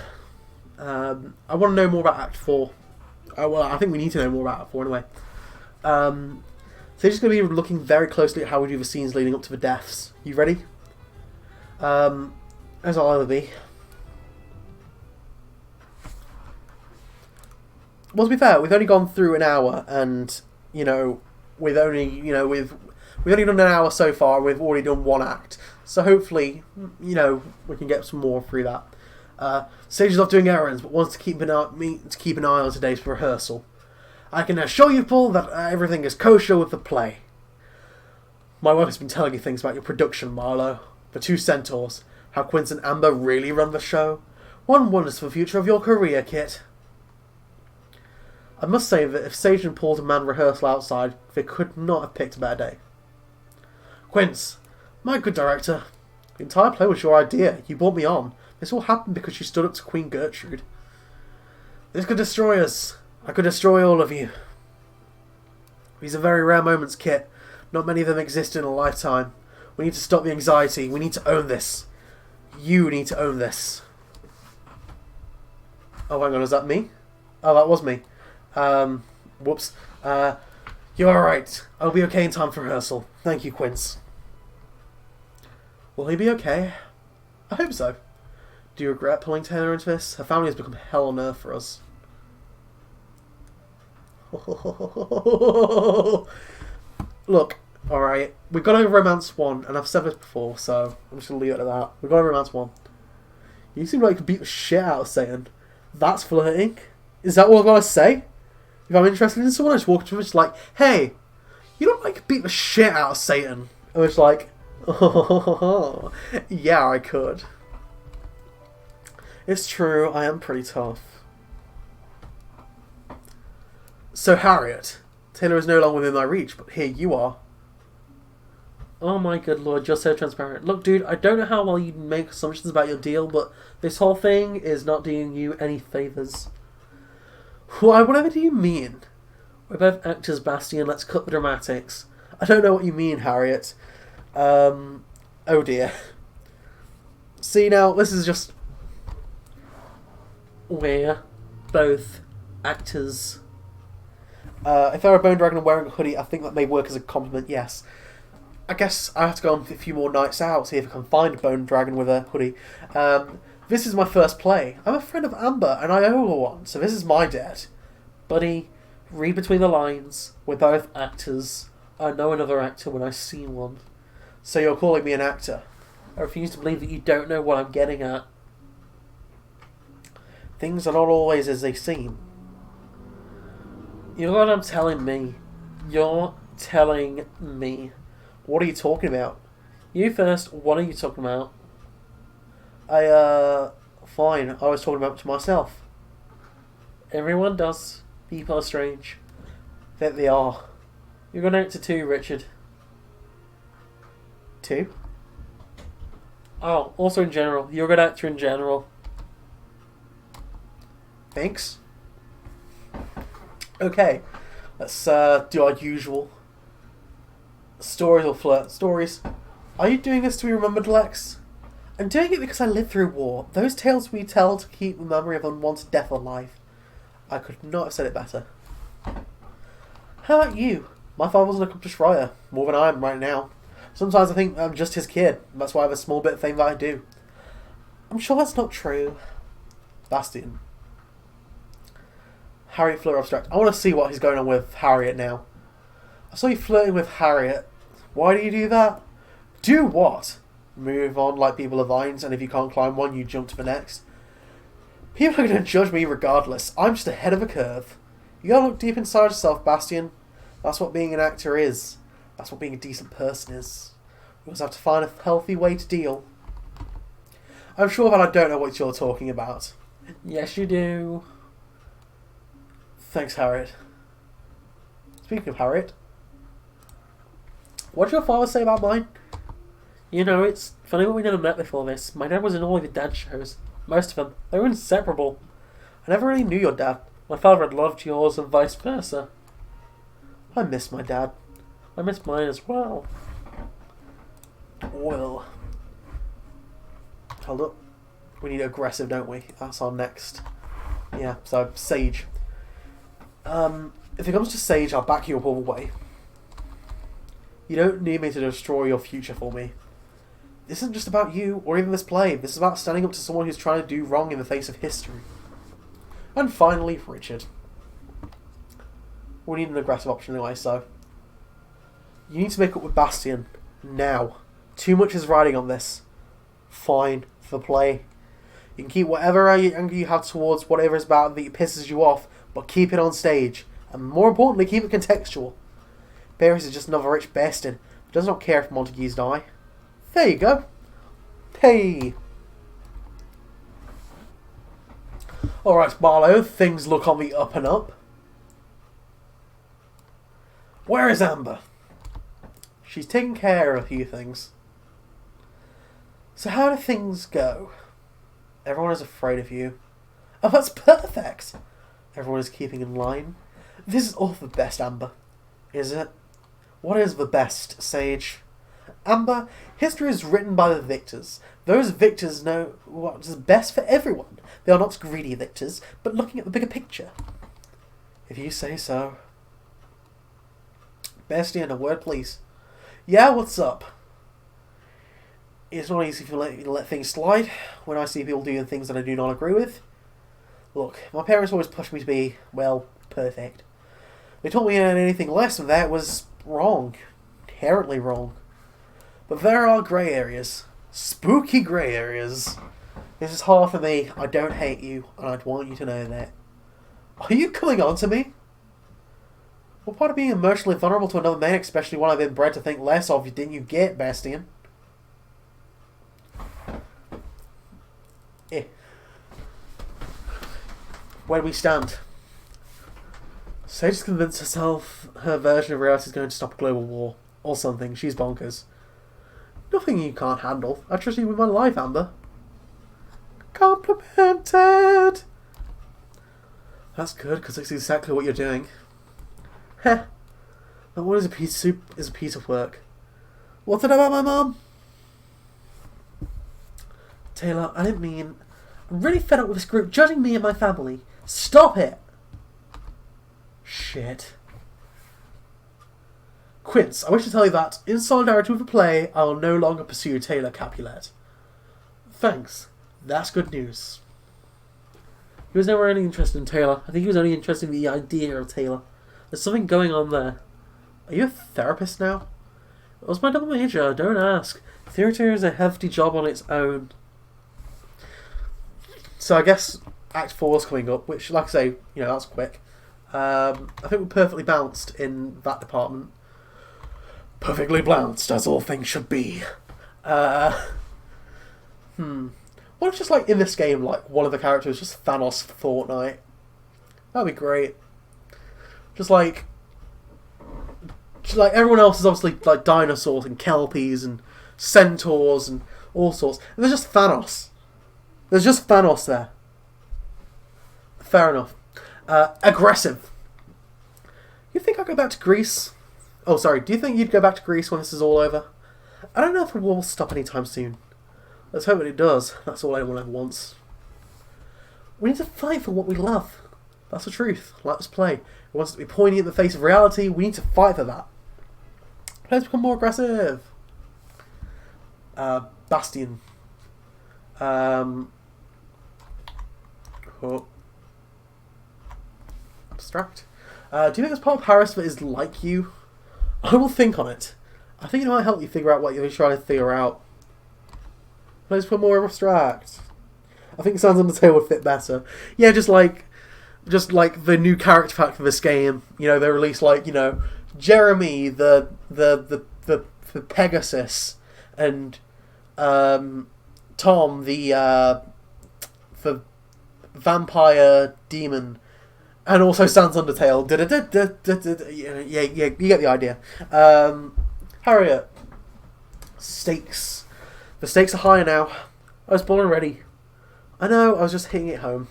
I want to know more about Act 4. Well, I think we need to know more about Act 4 anyway. So they're just going to be looking very closely at how we do the scenes leading up to the deaths. You ready? As I'll ever be. Well, to be fair, we've only gone through an hour, and we've only done an hour so far. And we've already done one act, so hopefully, we can get some more through that. Sage love doing errands, but wants to keep an eye on today's rehearsal. I can assure you, Paul, that everything is kosher with the play. My wife has been telling you things about your production, Marlowe. The two Centaurs, how Quince and Amber really run the show. One wonders for the future of your career, Kit. I must say that if Sage and Paul demand rehearsal outside, they could not have picked a better day. Quince, my good director, the entire play was your idea. You brought me on. This all happened because you stood up to Queen Gertrude. This could destroy us. I could destroy all of you. These are very rare moments, Kit. Not many of them exist in a lifetime. We need to stop the anxiety. We need to own this. You need to own this. Oh, hang on, is that me? Oh, that was me. Whoops. You're alright. I'll be okay in time for rehearsal. Thank you, Quince. Will he be okay? I hope so. Do you regret pulling Taylor into this? Her family has become hell on earth for us. Look, alright. We've got over romance 1, and I've said this before, so I'm just going to leave it at that. We've got over romance 1. You seem like you could beat the shit out of Satan. That's flirting? Is that what I've got to say? If I'm interested in someone, I just walk up to them and just like, hey, you don't like beat the shit out of Satan. And it's like, oh, yeah, I could. It's true, I am pretty tough. So, Harriet, Taylor is no longer within my reach, but here you are. Oh my good lord, you're so transparent. Look, dude, I don't know how well you make assumptions about your deal, but this whole thing is not doing you any favours. Why, whatever do you mean? We're both actors, Bastion. Let's cut the dramatics. I don't know what you mean, Harriet. Oh dear. See, now, this is just... We're both actors. If I were a bone dragon and wearing a hoodie, I think that may work as a compliment, yes. I guess I have to go on a few more nights out, see if I can find a bone dragon with a hoodie. This is my first play. I'm a friend of Amber, and I owe her one, so this is my debt. Buddy, read between the lines. We're both actors. I know another actor when I see one. So you're calling me an actor? I refuse to believe that you don't know what I'm getting at. Things are not always as they seem. You know what I'm telling me? You're telling me. What are you talking about? You first, what are you talking about? Fine. I was talking about it to myself. Everyone does. People are strange. That they are. You're going actor too, Richard. 2? Oh, also in general. You're a good actor in general. Thanks. Okay. Let's do our usual. Stories or flirt. Stories. Are you doing this to be remembered, Lex? I'm doing it because I lived through war. Those tales we tell to keep the memory of unwanted death alive. I could not have said it better. How about you? My father was an accomplished writer, more than I am right now. Sometimes I think I'm just his kid. That's why I have a small bit of fame that I do. I'm sure that's not true. Bastion. Harriet flirt abstract. I want to see what he's going on with Harriet now. I saw you flirting with Harriet. Why do you do that? Do what? Move on like people are vines, and if you can't climb one, you jump to the next. People are going to judge me regardless. I'm just ahead of a curve. You gotta look deep inside yourself, Bastion. That's what being an actor is. That's what being a decent person is. We must have to find a healthy way to deal. I'm sure that I don't know what you're talking about. Yes, you do. Thanks, Harriet. Speaking of Harriet, what did your father say about mine? You know, it's funny that we never met before this. My dad was in all of your dad's shows. Most of them. They were inseparable. I never really knew your dad. My father had loved yours and vice versa. I miss my dad. I miss mine as well. Well, hold up. We need aggressive, don't we? That's our next. Yeah, so Sage. If it comes to Sage, I'll back you up all the way. You don't need me to destroy your future for me. This isn't just about you, or even this play. This is about standing up to someone who's trying to do wrong in the face of history. And finally, Richard. We need an aggressive option anyway, so... You need to make up with Bastion. Now. Too much is riding on this. Fine. For the play. You can keep whatever anger you have towards whatever is about that pisses you off, but keep it on stage. And more importantly, keep it contextual. Barris is just another rich Bastion who does not care if Montagues die. There you go. Hey! Alright, Marlowe, things look on the up and up. Where is Amber? She's taking care of a few things. So how do things go? Everyone is afraid of you. Oh, that's perfect! Everyone is keeping in line. This is all the best, Amber. Is it? What is the best, Sage? Amber, history is written by the victors. Those victors know what is best for everyone. They are not greedy victors, but looking at the bigger picture. If you say so. Bastion, a word please. Yeah, what's up? It's not easy for me to let things slide when I see people doing things that I do not agree with. Look, my parents always pushed me to be, well, perfect. They told me that anything less than that was wrong. Inherently wrong. But there are grey areas. Spooky grey areas. This is hard for me. I don't hate you, and I'd want you to know that. Are you coming on to me? What part of being emotionally vulnerable to another man, especially one I've been bred to think less of, didn't you get, Bastion? Where do we stand? Sage has convinced herself her version of reality is going to stop a global war. Or something. She's bonkers. Nothing you can't handle. I trust you with my life, Amber. Complimented! That's good, because it's exactly what you're doing. Heh. But what is a piece of soup is a piece of work. What's it about my mum? Taylor, I didn't mean... I'm really fed up with this group judging me and my family. Stop it! Shit. Quince, I wish to tell you that, in solidarity with the play, I will no longer pursue Taylor Capulet. Thanks. That's good news. He was never really interested in Taylor. I think he was only interested in the idea of Taylor. There's something going on there. Are you a therapist now? It was my double major, don't ask. Theatre is a hefty job on its own. So I guess Act 4 is coming up, which, like I say, that's quick. I think we're perfectly balanced in that department. Perfectly balanced, as all things should be. What if just, in this game, one of the characters just Thanos for Fortnite? That'd be great. Just everyone else is obviously, dinosaurs and kelpies and centaurs and all sorts. And there's just Thanos. There's just Thanos there. Fair enough. Aggressive. You think I'll go back to Greece? Oh, sorry. Do you think you'd go back to Greece when this is all over? I don't know if the war will stop anytime soon. Let's hope that it does. That's all anyone ever wants. We need to fight for what we love. That's the truth. Like this play. It wants to be pointing in the face of reality. We need to fight for that. Let's become more aggressive. Bastion. Abstract. Do you think there's part of Paris that is like you? I will think on it. I think it might help you figure out what you're trying to figure out. Let's put more abstract. I think Sands on the Tail would fit better. Yeah, just like the new character pack for this game. They release Jeremy, the Pegasus, and Tom, the vampire demon, and also Sans Undertale. Yeah, you get the idea. Harriet, stakes. The stakes are higher now. I was born and ready. I know, I was just hitting it home.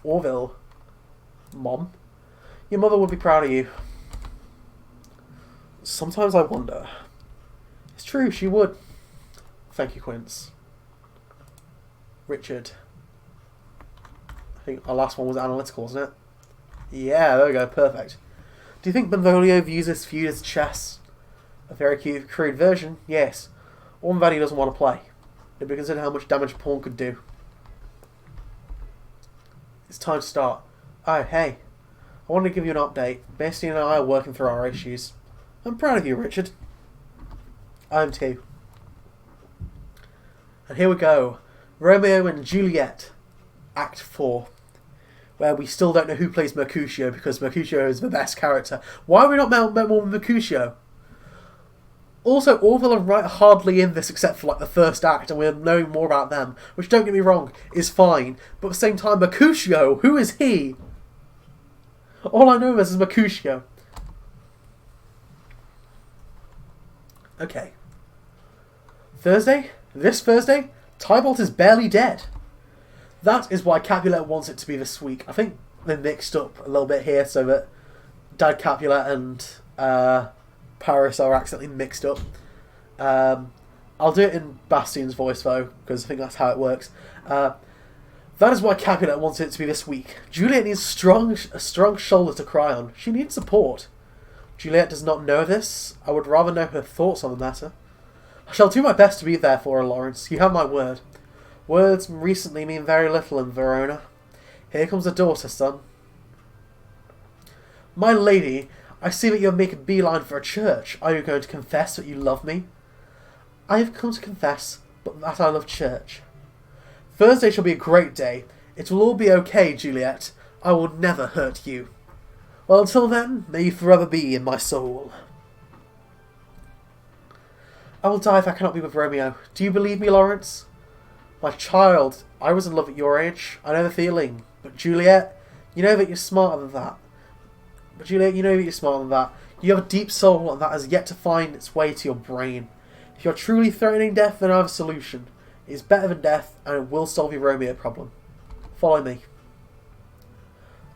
Orville. Mom, your mother would be proud of you. Sometimes I wonder. It's true, she would. Thank you, Quince. Richard. I think our last one was analytical, wasn't it? Yeah, there we go, perfect. Do you think Benvolio views this feud as chess? A very crude version? Yes. One that he doesn't want to play. Did we consider how much damage a pawn could do? It's time to start. Oh, hey. I wanted to give you an update. Bastion and I are working through our issues. I'm proud of you, Richard. I am too. And here we go. Romeo and Juliet. Act 4. Where we still don't know who plays Mercutio because Mercutio is the best character. Why are we not met more with Mercutio? Also, Orville and Wright are hardly in this except for like the first act, and we're knowing more about them, which, don't get me wrong, is fine. But at the same time, Mercutio, who is he? All I know is Mercutio. Okay. Thursday? This Thursday? Tybalt is barely dead. That is why Capulet wants it to be this week. I think they mixed up a little bit here so that Dad Capulet and Paris are accidentally mixed up. I'll do it in Bastion's voice though, because I think that's how it works. That is why Capulet wants it to be this week. Juliet needs a strong shoulder to cry on. She needs support. Juliet does not know this. I would rather know her thoughts on the matter. I shall do my best to be there for her, Lawrence. You have my word. Words recently mean very little in Verona. Here comes the daughter, son. My lady, I see that you're making a beeline for a church. Are you going to confess that you love me? I have come to confess, but that I love church. Thursday shall be a great day. It will all be okay, Juliet. I will never hurt you. Well, until then, may you forever be in my soul. I will die if I cannot be with Romeo. Do you believe me, Lawrence? My child, I was in love at your age. I know the feeling. But Juliet, you know that you're smarter than that. You have a deep soul, and that has yet to find its way to your brain. If you're truly threatening death, then I have a solution. It is better than death, and it will solve your Romeo problem. Follow me.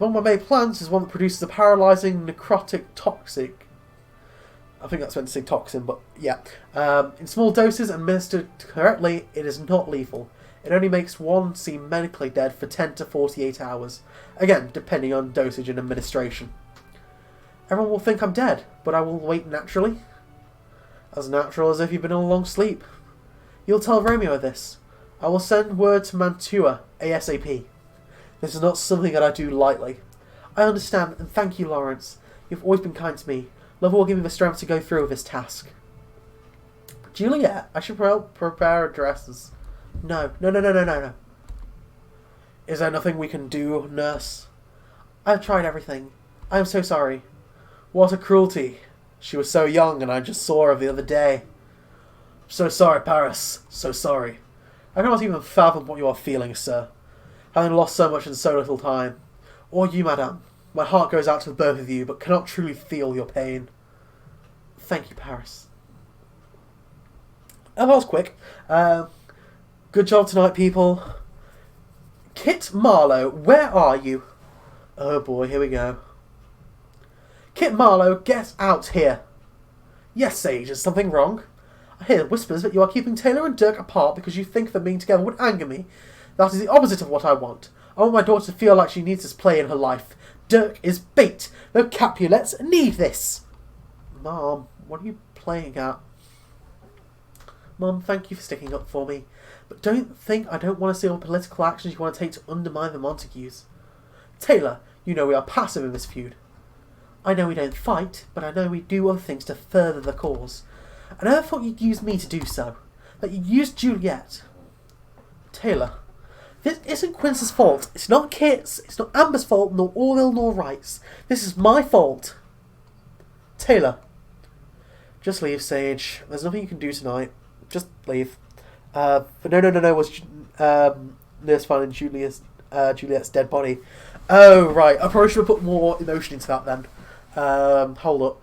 Among my main plans is one that produces a paralysing, necrotic toxic. I think that's meant to say toxin, but yeah. In small doses and administered correctly, it is not lethal. It only makes one seem medically dead for 10 to 48 hours. Again, depending on dosage and administration. Everyone will think I'm dead, but I will wait naturally. As natural as if you've been in a long sleep. You'll tell Romeo this. I will send word to Mantua ASAP. This is not something that I do lightly. I understand, and thank you, Lawrence. You've always been kind to me. Love will give me the strength to go through with this task. Juliet, I should prepare dresses. No. Is there nothing we can do, nurse? I've tried everything. I am so sorry. What a cruelty. She was so young and I just saw her the other day. So sorry, Paris. So sorry. I cannot even fathom what you are feeling, sir. Having lost so much in so little time. Or you, madame. My heart goes out to both of you, but cannot truly feel your pain. Thank you, Paris. Oh, that was quick. Good job tonight, people. Kit Marlowe, where are you? Oh boy, here we go. Kit Marlowe, get out here. Yes, Sage, is something wrong? I hear whispers that you are keeping Taylor and Dirk apart because you think that being together would anger me. That is the opposite of what I want. I want my daughter to feel like she needs this play in her life. Dirk is bait. The Capulets need this. Mom, what are you playing at? Mom, thank you for sticking up for me. But don't think I don't want to see all political actions you want to take to undermine the Montagues. Taylor, you know we are passive in this feud. I know we don't fight, but I know we do other things to further the cause. I never thought you'd use me to do so. That you used Juliet. Taylor, this isn't Quince's fault. It's not Kit's. It's not Amber's fault, nor Orville, nor Wright's. This is my fault. Taylor, Just leave, Sage. There's nothing you can do tonight. Just leave. But no. Was Nurse finding Juliet's dead body? Oh, right. I probably should have put more emotion into that then. Hold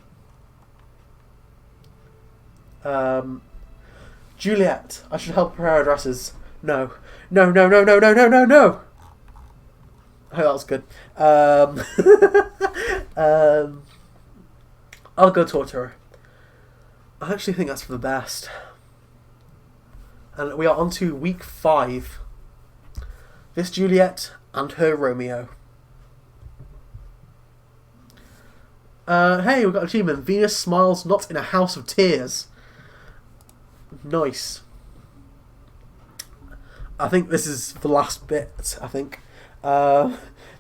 up. Juliet. I should help prepare her dresses. No. I hope that was good. I'll go talk to her. I actually think that's for the best. And we are on to week 5. This Juliet and her Romeo. Hey, we've got achievement. Venus smiles not in a house of tears. Nice. I think this is the last bit, I think.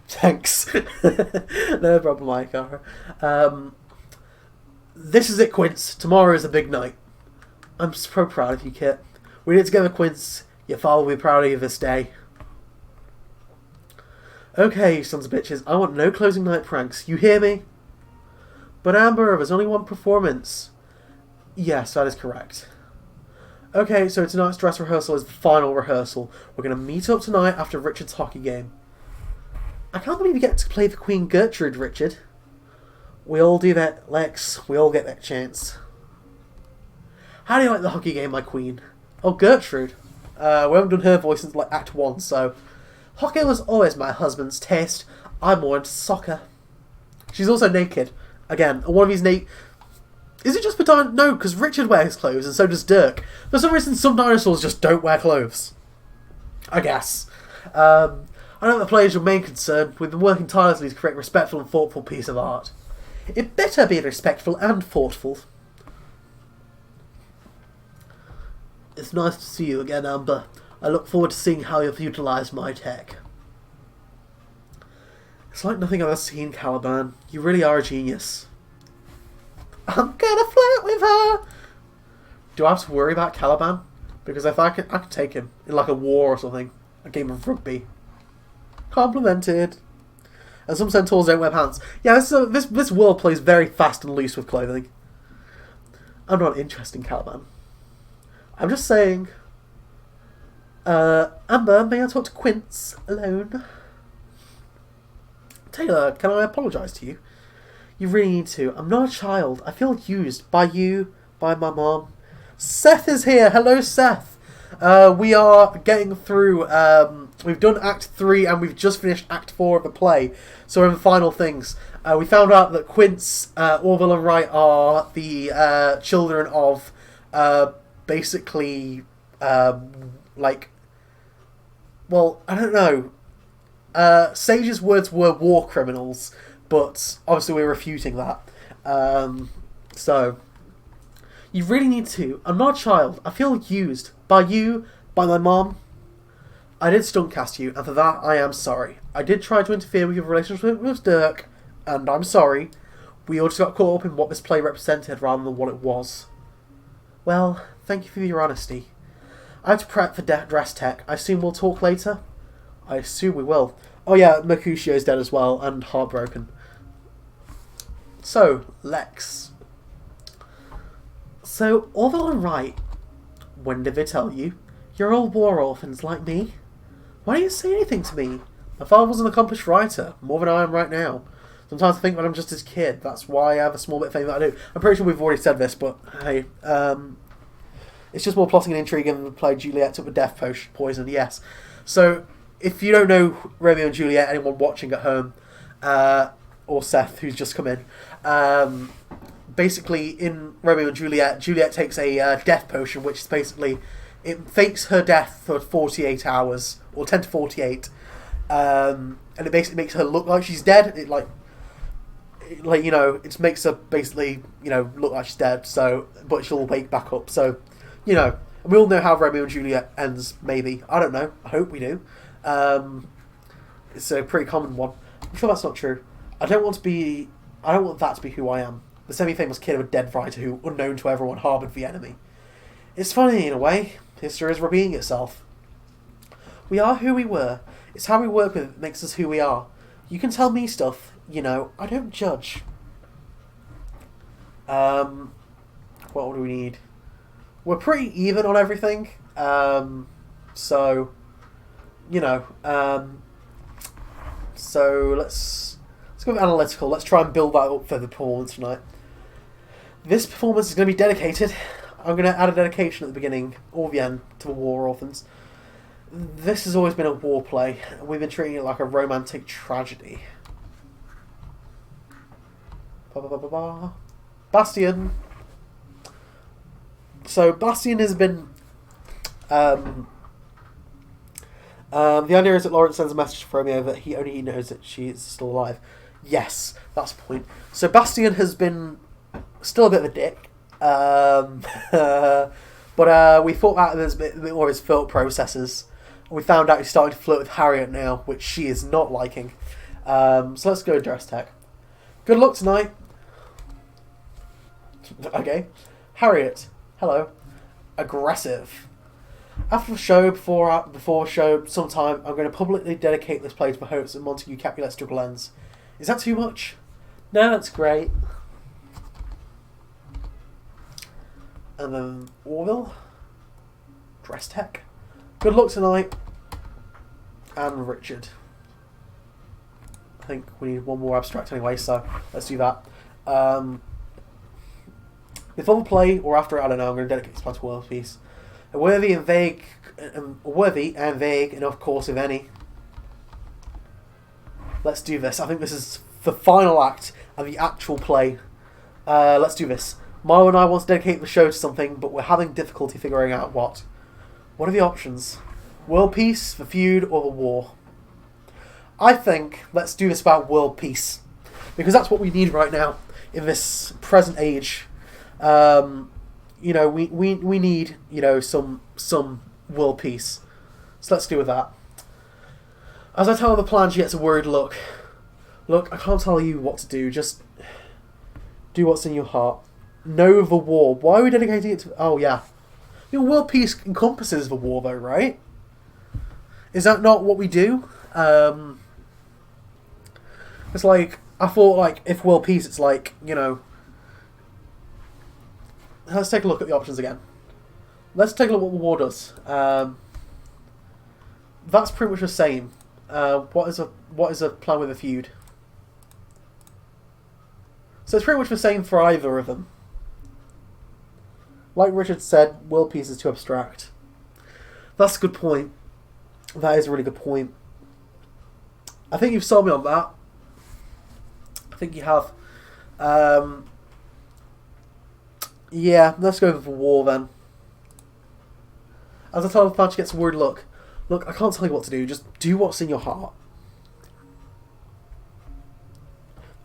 Thanks. No problem, Micah. This is it, Quince. Tomorrow is a big night. I'm so proud of you, Kit. We did it together, Quince. Your father will be proud of you this day. Okay, you sons of bitches. I want no closing night pranks. You hear me? But Amber, there's only one performance. Yes, that is correct. Okay, so tonight's dress rehearsal is the final rehearsal. We're going to meet up tonight after Richard's hockey game. I can't believe you get to play for Queen Gertrude, Richard. We all do that, Lex. We all get that chance. How do you like the hockey game, my queen? Oh, Gertrude. We haven't done her voice since like Act 1, so... Hockey was always my husband's taste. I'm more into soccer. She's also naked. Again, one of these naked... Is it just for dinosaurs? No, because Richard wears clothes and so does Dirk. For some reason, some dinosaurs just don't wear clothes. I guess. I know the play is your main concern. We've been working tirelessly to create a respectful and thoughtful piece of art. It better be respectful and thoughtful. It's nice to see you again, Amber. I look forward to seeing how you've utilised my tech. It's like nothing I've ever seen, Caliban. You really are a genius. I'm gonna flirt with her! Do I have to worry about Caliban? Because if I could take him in like a war or something. A game of rugby. Complimented. And some centaurs don't wear pants. Yeah, this world plays very fast and loose with clothing. I'm not interested in Caliban. I'm just saying... Amber, may I talk to Quince alone? Taylor, can I apologise to you? You really need to. I'm not a child. I feel used by you, by my mom. Seth is here. Hello, Seth. We are getting through... we've done Act 3 and we've just finished Act 4 of the play. So we're in the final things. We found out that Quince, Orville and Wright are the children of basically... well, I don't know. Sage's words were war criminals, but obviously we're refuting that. So, you really need to. I'm not a child. I feel used. By you, by my mom. I did stuntcast you, and for that I am sorry. I did try to interfere with your relationship with Dirk, and I'm sorry. We all just got caught up in what this play represented rather than what it was. Well, thank you for your honesty. I have to prep for dress tech. I assume we'll talk later? I assume we will. Oh yeah, Mercutio's dead as well, and heartbroken. So, Lex. So, Orville and Wright, when did they tell you? You're all war orphans like me. Why don't you say anything to me? My father was an accomplished writer, more than I am right now. Sometimes I think that I'm just his kid. That's why I have a small bit of fame that I do. I'm pretty sure we've already said this, but hey, it's just more plotting and intrigue and the play Juliet took the death poison, yes. So, if you don't know Romeo and Juliet, anyone watching at home, or Seth, who's just come in, basically in Romeo and Juliet, Juliet takes a death potion, which is basically, it fakes her death for 48 hours, or 10 to 48, and it basically makes her look like she's dead. It it makes her basically, look like she's dead, so, but she'll wake back up, so, and we all know how Romeo and Juliet ends, maybe. I don't know. I hope we do. It's a pretty common one. I'm sure that's not true. I don't want that to be who I am. The semi-famous kid of a dead writer who, unknown to everyone, harboured the enemy. It's funny, in a way. History is repeating itself. We are who we were. It's how we work with it that makes us who we are. You can tell me stuff, I don't judge. What do we need? We're pretty even on everything. So, you know. So let's go with analytical. Let's try and build that up for the performance tonight. This performance is going to be dedicated. I'm going to add a dedication at the beginning or the end to the War Orphans. This has always been a war play. We've been treating it like a romantic tragedy. Bastion. So Bastion has been... the idea is that Lawrence sends a message to Romeo that he only knows that she is still alive. Yes, that's the point. So Bastion has been still a bit of a dick. But we thought out there's a bit more of his thought processes. We found out he's starting to flirt with Harriet now, which she is not liking. So let's go dress tech. Good luck tonight. Okay. Harriet. Hello. Aggressive. After the show, before show, sometime, I'm going to publicly dedicate this play to the hopes that Montague Capulets took a lens. Is that too much? No, that's great. And then Orville. Dress tech. Good luck tonight. And Richard. I think we need one more abstract anyway, so let's do that. Before the play, or after it, I don't know, I'm going to dedicate this play to world peace. A worthy and vague enough course, if any. Let's do this. I think this is the final act and the actual play. Let's do this. Milo and I want to dedicate the show to something, but we're having difficulty figuring out what. What are the options? World peace, the feud, or the war? I think let's do this about world peace, because that's what we need right now in this present age. You know, we need, you know, some world peace. So let's do with that. As I tell her the plan, she gets a worried look. Look, I can't tell you what to do. Just do what's in your heart. Know the war. Why are we dedicating it to... Oh, yeah. You know, world peace encompasses the war, though, right? Is that not what we do? It's like... I thought, like, if world peace, it's like, you know... Let's take a look at the options again. Let's take a look at what the war does. That's pretty much the same. What is a plan with a feud? So it's pretty much the same for either of them. Like Richard said, world peace is too abstract. That's a good point. That is a really good point. I think you've sold me on that. I think you have. Yeah, let's go for war then. As I tell the fan, she gets a worried look. Look, I can't tell you what to do. Just do what's in your heart.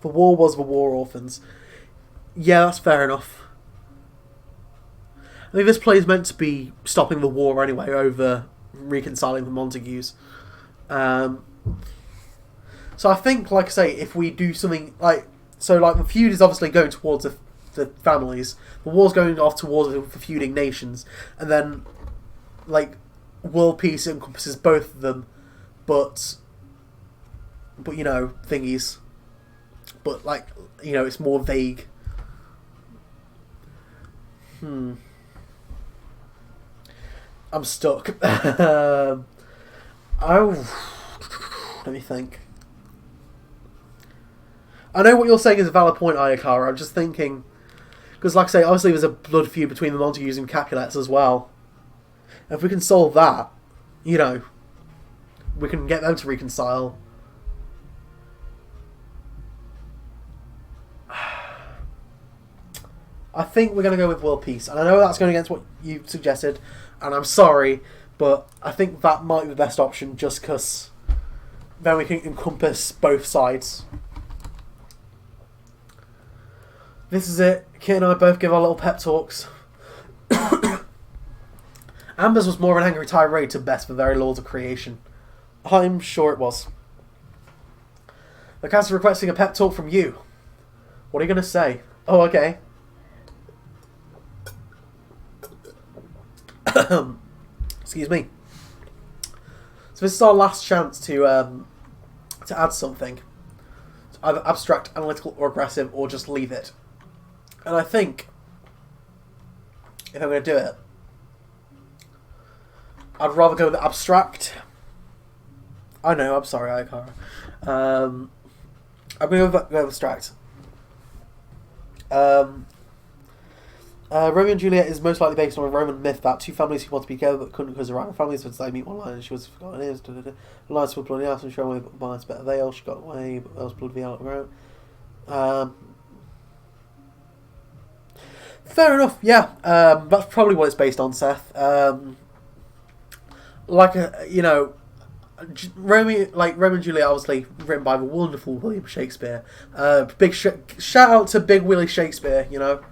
The war was the War Orphans. Yeah, that's fair enough. I think this play is meant to be stopping the war anyway, over reconciling the Montagues. So I think, like I say, if we do something like... So, like, the feud is obviously going towards the families. The war's going off towards the feuding nations. And then, like, world peace encompasses both of them. But you know, thingies. But, like, you know, it's more vague. I'm stuck. Oh, let me think. I know what you're saying is a valid point, Ayakara. I'm just thinking, because like I say, obviously there's a blood feud between the Montagues and Capulets as well. If we can solve that, you know, we can get them to reconcile. I think we're going to go with world peace. And I know that's going against what you suggested, and I'm sorry, but I think that might be the best option just because then we can encompass both sides. This is it. Kit and I both give our little pep talks. Amber's was more of an angry tirade to Bess, the very lords of creation. I'm sure it was. The cast is requesting a pep talk from you. What are you going to say? Oh, okay. Excuse me. So this is our last chance to add something. Either abstract, analytical, or aggressive, or just leave it. And I think if I'm going to do it, I'd rather go with the abstract. I know, I'm sorry, Ikara. I'm going to go with abstract. Romeo and Juliet is most likely based on a Roman myth that two families who want to be together but couldn't because the rival families would say meet one line and she was forgotten his. Alliance with bloody ass and show away but Mine's better veil. She got away but else blood veil out of fair enough, yeah. That's probably what it's based on, Seth. Romeo and Juliet, obviously written by the wonderful William Shakespeare. Big shout out to Big Willie Shakespeare, you know.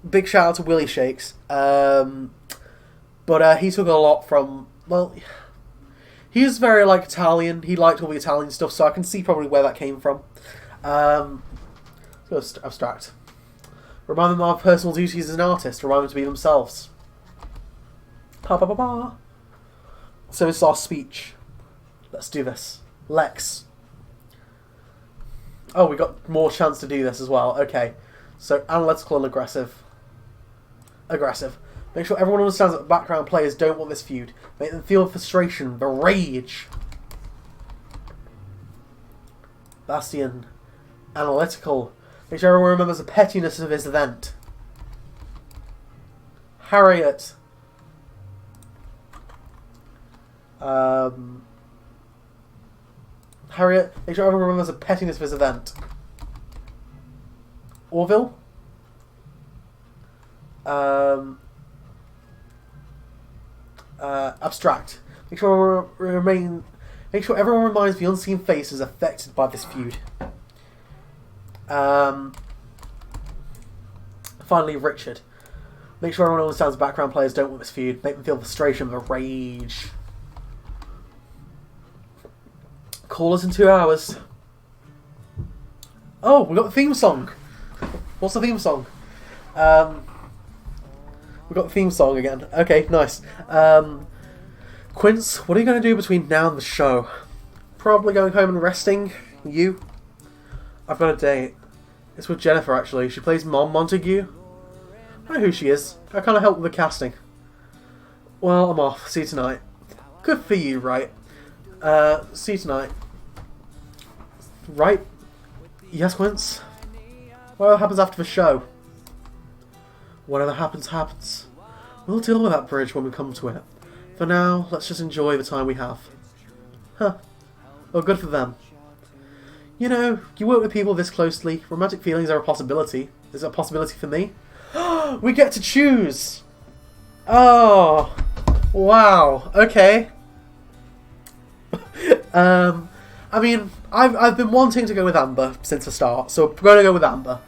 Big shout out to Willie Shakes. But he took a lot from, well, he was very Italian. He liked all the Italian stuff, so I can see probably where that came from. Let's go abstract. Remind them of personal duties as an artist. Remind them to be themselves. Pa pa pa pa. So it's our speech. Let's do this. Lex. Oh, we got more chance to do this as well. Okay. So analytical and aggressive. Aggressive. Make sure everyone understands that the background players don't want this feud. Make them feel the frustration, the rage. Bastion. Analytical. Make sure everyone remembers the pettiness of his event. Harriet. Harriet. Make sure everyone remembers the pettiness of his event. Orville. Abstract. Make sure everyone reminds the unseen faces affected by this feud. Finally, Richard. Make sure everyone understands background players don't want this feud. Make them feel frustration, the rage. Call us in 2 hours. Oh, we got the theme song. What's the theme song? We got the theme song again. Okay, nice. Quince, what are you going to do between now and the show? Probably going home and resting. You? I've got a date. It's with Jennifer, actually. She plays Mom Montague. I know who she is. I kind of help with the casting. Well, I'm off. See you tonight. Good for you, right? See you tonight. Right? Yes, Quince? What happens after the show? Whatever happens, happens. We'll deal with that bridge when we come to it. For now, let's just enjoy the time we have. Huh. Well, good for them. You know, you work with people this closely. Romantic feelings are a possibility. Is it a possibility for me? We get to choose! Oh! Wow. Okay. I mean, I've been wanting to go with Amber since the start, so we're going to go with Amber.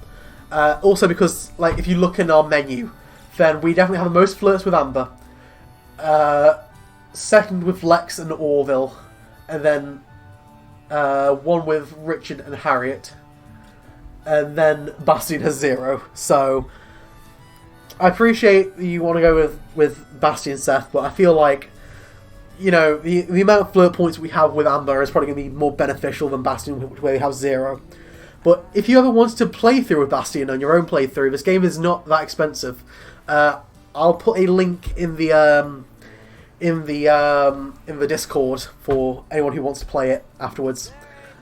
Also because, if you look in our menu, then we definitely have the most flirts with Amber. Second with Lex and Orville, and then one with Richard and Harriet, and then Bastion has 0. So I appreciate you want to go with Bastion, Seth, but I feel like, you know, the amount of flirt points we have with Amber is probably going to be more beneficial than Bastion, where we have 0. But if you ever wanted to play through with Bastion on your own playthrough, this game is not that expensive. I'll put a link in the Discord for anyone who wants to play it afterwards.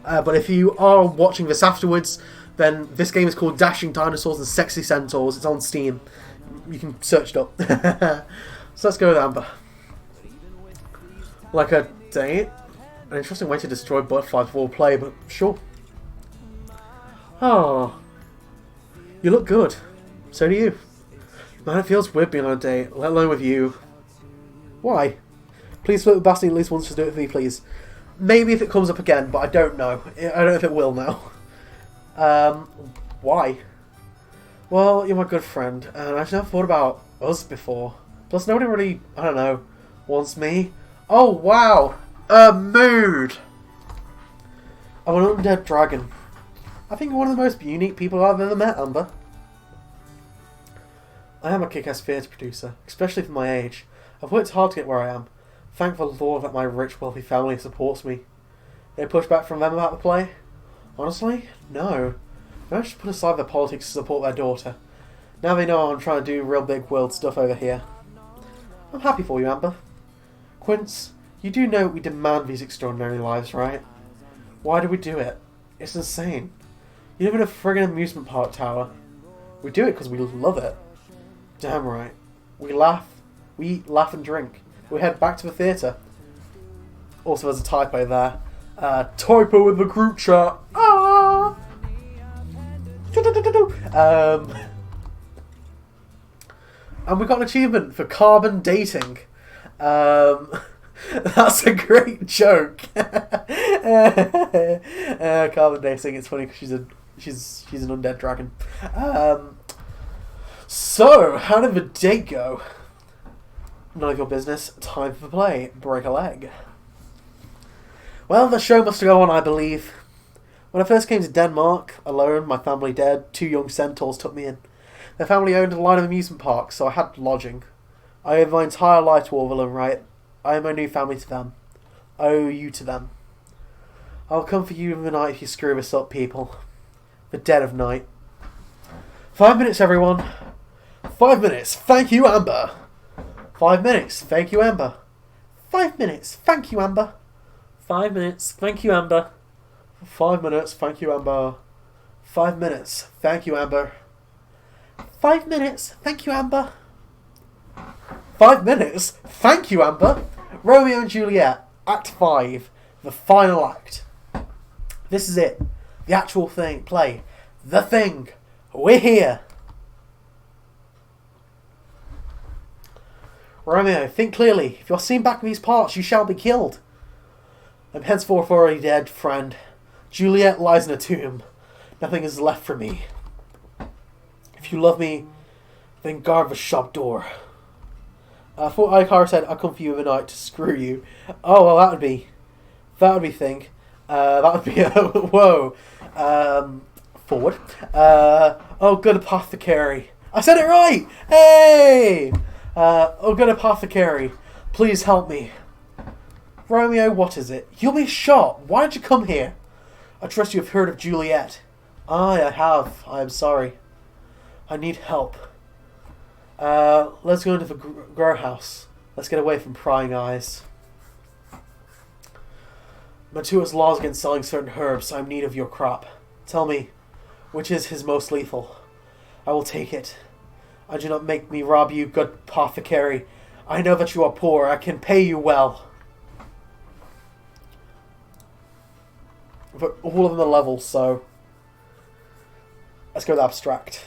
But if you are watching this afterwards, then this game is called Dashing Dinosaurs and Sexy Centaurs. It's on Steam. You can search it up. So let's go with Amber. Like a date? An interesting way to destroy butterflies before play, but sure. Oh. You look good. So do you. Man, it feels weird being on a date, let alone with you. Why? Please flirt with Bastion at least once, just do it for me, please. Maybe if it comes up again, but I don't know. I don't know if it will now. Why? Well, you're my good friend, and I've never thought about us before. Plus, nobody really, I don't know, wants me. Oh, wow! A mood! I'm an undead dragon. I think you're one of the most unique people I've ever met, Amber. I am a kick-ass theatre producer, especially for my age. I've worked hard to get where I am. Thank the Lord that my rich, wealthy family supports me. Any pushback from them about the play? Honestly, no. They just put aside their politics to support their daughter. Now they know I'm trying to do real big world stuff over here. I'm happy for you, Amber. Quince, you do know we demand these extraordinary lives, right? Why do we do it? It's insane. You live in a friggin' amusement park tower. We do it because we love it. Damn right. We laugh, we eat, laugh and drink. We head back to the theatre. Also, there's a typo there. Typo in the group chat. Ah! And we got an achievement for carbon dating. That's a great joke. Carbon dating. It's funny because she's an undead dragon. So, how did the date go? None of your business. Time for play. Break a leg. Well, the show must go on, I believe. When I first came to Denmark, alone, my family dead, 2 young Centaurs took me in. Their family owned a line of amusement parks, so I had lodging. I owe my entire life to Orville and Wright. I owe my new family to them. I owe you to them. I'll come for you in the night if you screw us up, people. The dead of night. 5 minutes, everyone. 5 minutes. Thank you, Amber. 5 minutes. Thank you, Amber. 5 minutes. Thank you, Amber. 5 minutes. Thank you, Amber. 5 minutes. Thank you, Amber. 5 minutes. Thank you, Amber. 5 minutes. Thank you, Amber. 5 minutes. Thank you, Amber. Romeo and Juliet, Act 5, the final act. This is it. The actual thing. Play. The thing. We're here. Romeo, think clearly. If you're seen back in these parts, you shall be killed. I'm henceforth already dead, friend. Juliet lies in a tomb. Nothing is left for me. If you love me, then guard the shop door. I thought Icar said, I'll come for you in the night to screw you. Oh, well, that would be thing. That would be, whoa. Forward. Oh, good apothecary. I said it right! Hey! Oh, good apothecary. Please help me. Romeo, what is it? You'll be shot. Why did you come here? I trust you have heard of Juliet. Aye, I have. I am sorry. I need help. Let's go into the grow house. Let's get away from prying eyes. Matua's laws against selling certain herbs. I'm in need of your crop. Tell me, which is his most lethal? I will take it. I do not make me rob you, good apothecary. I know that you are poor. I can pay you well. But all of them are levels, so let's go with abstract.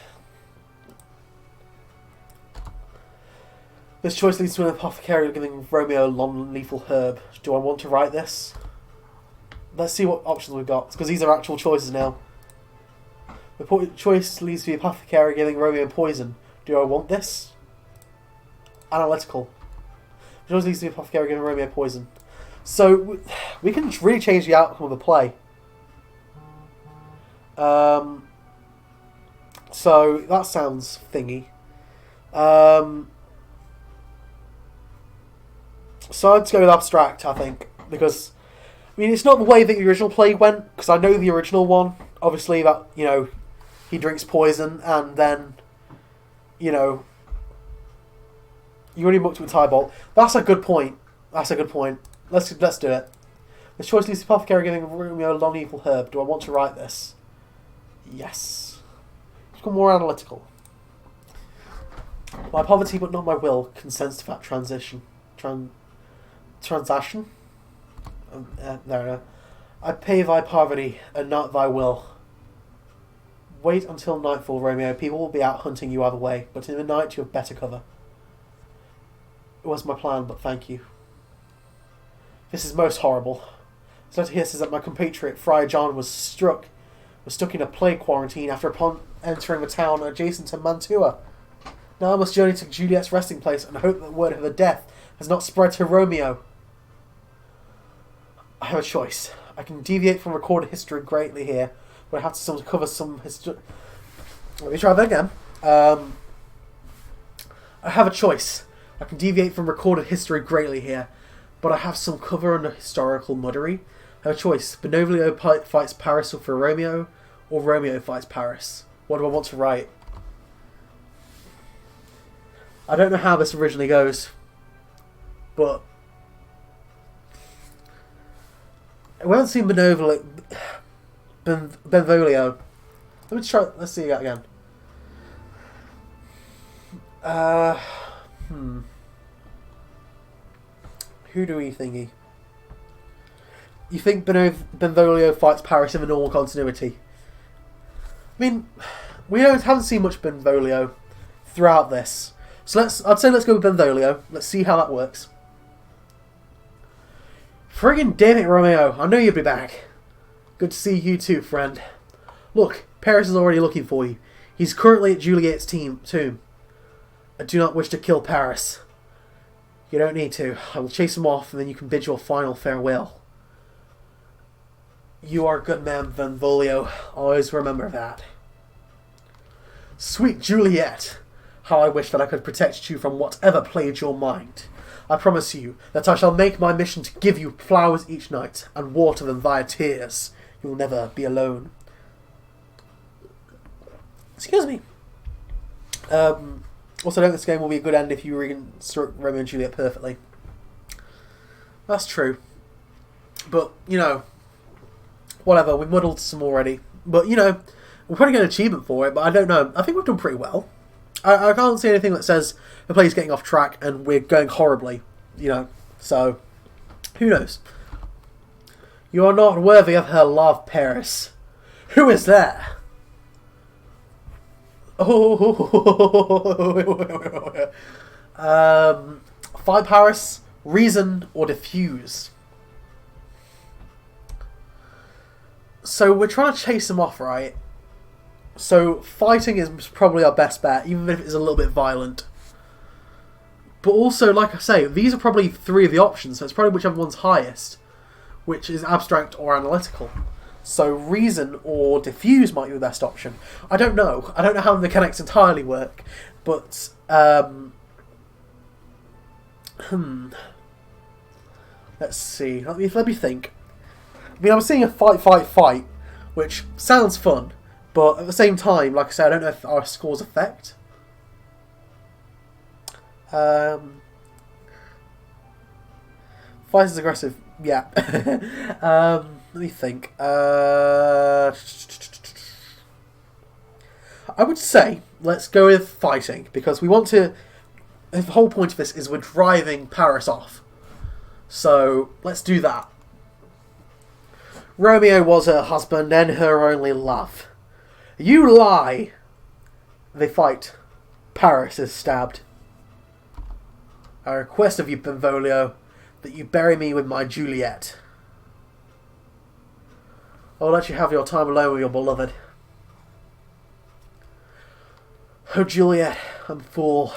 This choice leads to an apothecary giving Romeo a non-lethal herb. Do I want to write this? Let's see what options we've got, because these are actual choices now. The choice leads to the apothecary giving Romeo poison. Do I want this? Analytical. The choice leads to the apothecary giving Romeo poison. So, we can really change the outcome of the play. So, that sounds thingy. So I'd go with abstract, I think, because I mean it's not the way that the original play went. Because I know the original one, obviously that he drinks poison and then you already booked with a tie bolt. That's a good point. Let's do it. The choice leads to apothecary giving Romeo a non-lethal herb. Do I want to write this? Yes. It's got more analytical. My poverty, but not my will, consents to that transaction. No. I pay thy poverty, and not thy will. Wait until nightfall, Romeo. People will be out hunting you either way, but in the night you have better cover. It was my plan, but thank you. This is most horrible. This letter here says that my compatriot, Friar John, was stuck in a plague quarantine upon entering the town adjacent to Mantua. Now I must journey to Juliet's resting place and hope that the word of her death has not spread to Romeo. I have a choice. I can deviate from recorded history greatly here, but I have to cover some history. Let me try that again. I have a choice. I can deviate from recorded history greatly here, but I have some cover under historical muddery. I have a choice. Benvolio fights Paris for Romeo, or Romeo fights Paris. What do I want to write? I don't know how this originally goes, but we haven't seen Benvolio. Let me try. Let's see that again. Who do we thingy? You think Benvolio fights Paris in the normal continuity? I mean, we haven't seen much Benvolio throughout this, so I'd say let's go with Benvolio. Let's see how that works. Friggin' damn it, Romeo! I know you'll be back. Good to see you too, friend. Look, Paris is already looking for you. He's currently at Juliet's tomb. I do not wish to kill Paris. You don't need to. I will chase him off, and then you can bid your final farewell. You are a good man, Benvolio. Always remember that. Sweet Juliet! How I wish that I could protect you from whatever plagued your mind. I promise you that I shall make my mission to give you flowers each night and water them via tears. You will never be alone. Excuse me. Also, I think this game will be a good end if you reconstruct Romeo and Juliet perfectly. That's true. But, whatever, we muddled some already. But, we'll probably get an achievement for it, but I don't know. I think we've done pretty well. I can't see anything that says the play's getting off track and we're going horribly, so who knows? You are not worthy of her love, Paris. Who is there? Fight Paris, reason, or diffuse? So we're trying to chase him off, right? So fighting is probably our best bet, even if it's a little bit violent. But also, like I say, these are probably three of the options, so it's probably whichever one's highest, which is abstract or analytical. So reason or diffuse might be the best option. I don't know. I don't know how the mechanics entirely work, but let's see. Let me think. I mean, I was seeing a fight, which sounds fun. But at the same time, like I said, I don't know if our scores affect. Fight is aggressive. Yeah. Let me think. I would say let's go with fighting, because we want to... The whole point of this is we're driving Paris off. So let's do that. Romeo was her husband and her only love. You lie! They fight. Paris is stabbed. I request of you, Benvolio, that you bury me with my Juliet. I'll let you have your time alone with your beloved. Oh, Juliet, I'm a fool.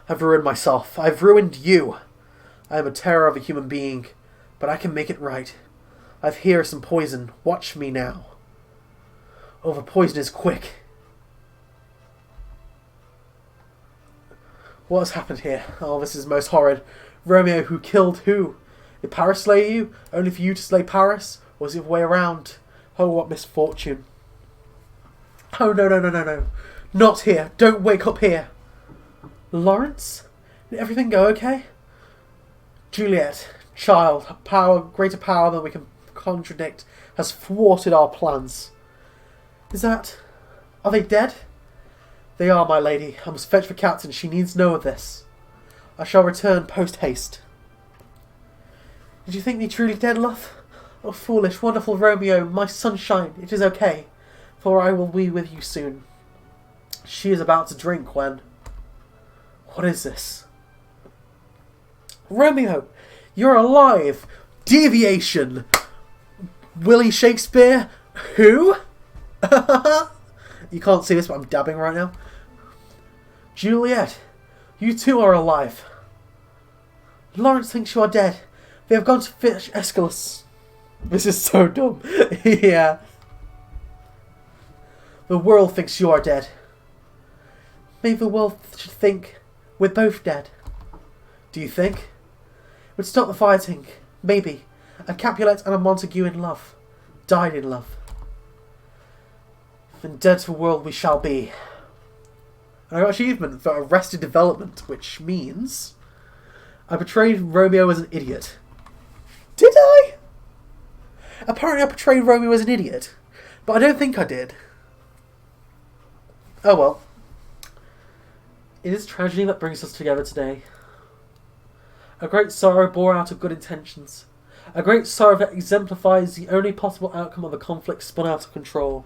I've ruined myself. I've ruined you. I am a terror of a human being, but I can make it right. I've here some poison. Watch me now. Oh, the poison is quick. What has happened here? Oh, this is most horrid. Romeo, who killed who? Did Paris slay you? Only for you to slay Paris? Or was it the way around? Oh, what misfortune. Oh, no. Not here. Don't wake up here. Lawrence? Did everything go okay? Juliet, child, greater power than we can contradict, has thwarted our plans. Are they dead? They are, my lady. I must fetch the captain. She needs know of this. I shall return post-haste. Did you think me truly dead, love? Oh, foolish, wonderful Romeo, my sunshine. It is okay, for I will be with you soon. She is about to drink when... What is this? Romeo, you're alive! Deviation! Willie Shakespeare? Who? You can't see this, but I'm dabbing right now. Juliet, you too are alive. Lawrence thinks you are dead. They have gone to fetch Aeschylus. This is so dumb. Yeah. The world thinks you are dead. Maybe the world should think we're both dead. Do you think? It would stop the fighting. Maybe. A Capulet and a Montague in love. Died in love. And dead to the world we shall be. And I got achievement for Arrested Development, which means I portrayed Romeo as an idiot. Did I? Apparently I portrayed Romeo as an idiot, but I don't think I did. Oh well. It is tragedy that brings us together today. A great sorrow bore out of good intentions. A great sorrow that exemplifies the only possible outcome of a conflict spun out of control.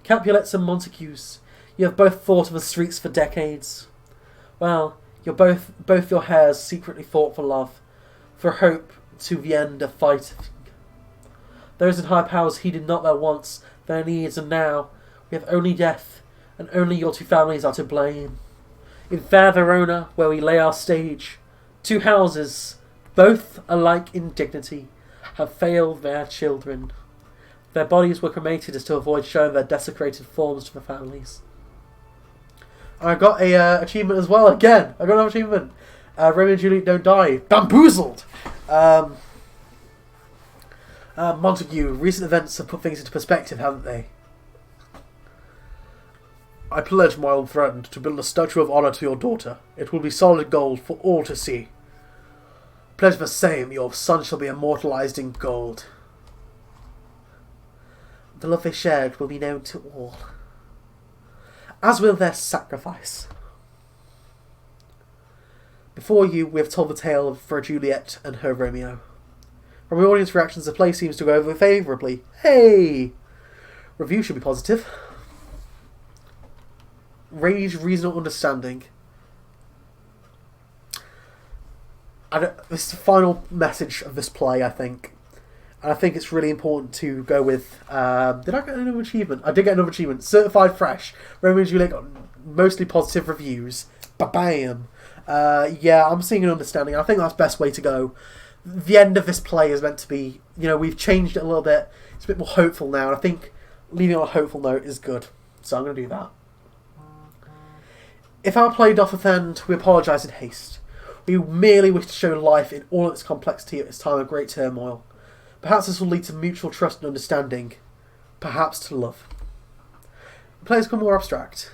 Capulets and Montagues, you have both thought of the streets for decades. Well, you're both your hairs secretly fought for love, for hope to the end of fighting. Those in high powers heeded not their wants, their needs, and now we have only death, and only your two families are to blame. In fair Verona, where we lay our stage, two houses, both alike in dignity, have failed their children. Their bodies were cremated as to avoid showing their desecrated forms to the families. I got a achievement as well. Again, I got another achievement. Romeo and Juliet don't die. Bamboozled! Montague, recent events have put things into perspective, haven't they? I pledge my old friend to build a statue of honour to your daughter. It will be solid gold for all to see. Pledge the same, your son shall be immortalised in gold. The love they shared will be known to all, as will their sacrifice. Before you, we have told the tale for Juliet and her Romeo. From the audience reactions, the play seems to go over favourably. Hey! Review should be positive. Rage, reason, or understanding. This is the final message of this play, I think. And I think it's really important to go with... did I get another achievement? I did get another achievement. Certified Fresh. Romeo and Juliet got mostly positive reviews. Ba-bam! Yeah, I'm seeing an understanding. I think that's the best way to go. The end of this play is meant to be... we've changed it a little bit. It's a bit more hopeful now. And I think leaving on a hopeful note is good. So I'm going to do that. If our play doth offend, we apologise in haste. We merely wish to show life in all its complexity at this time of great turmoil. Perhaps this will lead to mutual trust and understanding. Perhaps to love. The play has become more abstract.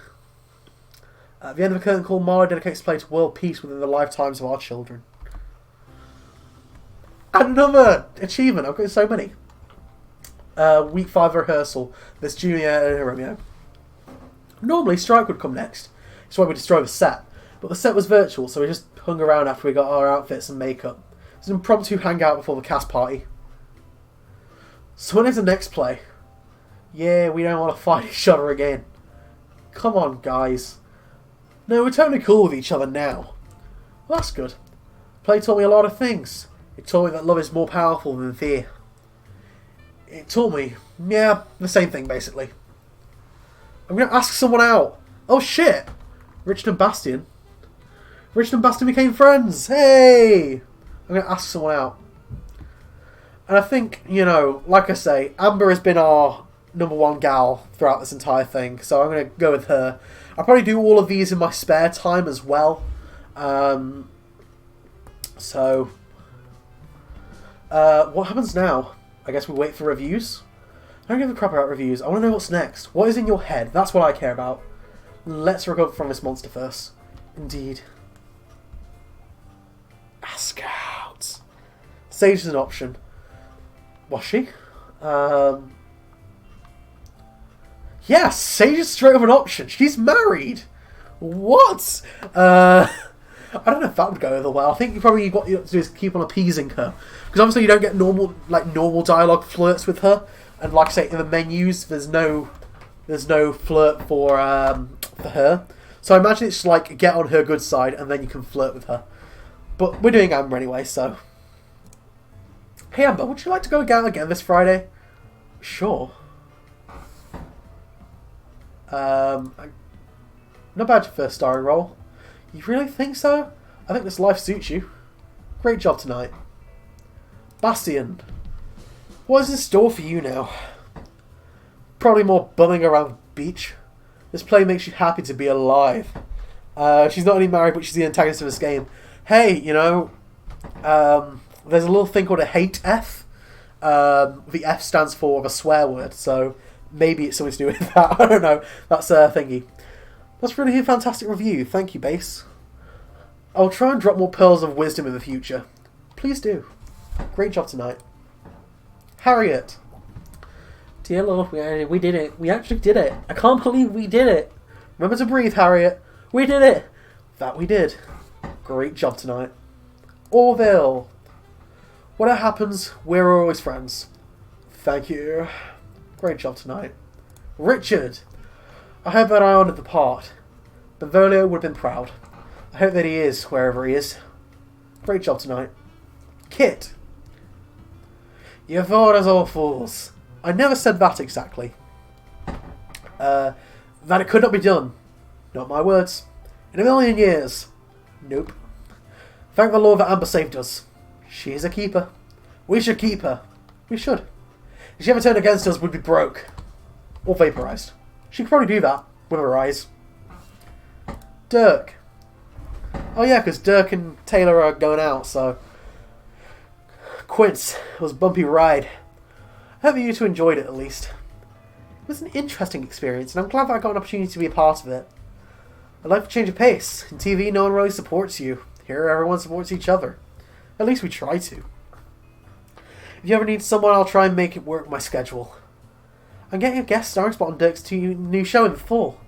At the end of the curtain call, Marlowe dedicates the play to world peace within the lifetimes of our children. Another achievement! I've got so many. Week 5 rehearsal. This Juliet and Romeo. Normally, Strike would come next. That's why we destroyed the set. But the set was virtual, so we just hung around after we got our outfits and makeup. It was an impromptu hangout before the cast party. So when is the next play? Yeah, we don't want to fight each other again. Come on, guys. No, we're totally cool with each other now. Well, that's good. Play taught me a lot of things. It taught me that love is more powerful than fear. It taught me, yeah, the same thing, basically. I'm going to ask someone out. Oh, shit! Richard and Bastion. Richard and Bastion became friends. Hey! I'm going to ask someone out. And I think, like I say, Amber has been our #1 gal throughout this entire thing. So I'm going to go with her. I'll probably do all of these in my spare time as well. What happens now? I guess we wait for reviews. I don't give a crap about reviews. I want to know what's next. What is in your head? That's what I care about. Let's recover from this monster first. Indeed. Ask out. Sage is an option. Was she? Yeah, Sage is straight up an option. She's married. What? I don't know if that would go over well. I think what you have to do is keep on appeasing her. Because obviously you don't get normal dialogue flirts with her. And like I say, in the menus, there's no flirt for her. So I imagine it's like get on her good side and then you can flirt with her. But we're doing Amber anyway, so. Hey Amber, would you like to go out again this Friday? Sure. Not bad your first starring role. You really think so? I think this life suits you. Great job tonight. Bastion. What is in store for you now? Probably more bumming around the beach. This play makes you happy to be alive. She's not only married, but she's the antagonist of this game. Hey, there's a little thing called a hate F. The F stands for a swear word, so maybe it's something to do with that. I don't know. That's a thingy. That's really a fantastic review. Thank you, Base. I'll try and drop more pearls of wisdom in the future. Please do. Great job tonight. Harriet. Dear Lord, we did it. We actually did it. I can't believe we did it. Remember to breathe, Harriet. We did it. That we did. Great job tonight. Orville. Whatever happens, we're always friends. Thank you. Great job tonight. Richard. I hope that I honoured the part. Benvolio would have been proud. I hope that he is, wherever he is. Great job tonight. Kit. You thought us all fools. I never said that exactly. That it could not be done. Not my words. In a million years. Nope. Thank the Lord that Amber saved us. She is a keeper. We should keep her. We should. If she ever turned against us, we'd be broke. Or vaporised. She could probably do that with her eyes. Dirk. Oh yeah, because Dirk and Taylor are going out, so... Quince. It was a bumpy ride. I hope you two enjoyed it, at least. It was an interesting experience, and I'm glad that I got an opportunity to be a part of it. I'd like to change of pace. In TV, no one really supports you. Here, everyone supports each other. At least we try to. If you ever need someone, I'll try and make it work my schedule. I'm getting a guest starring spot on Dirk's new show in the fall.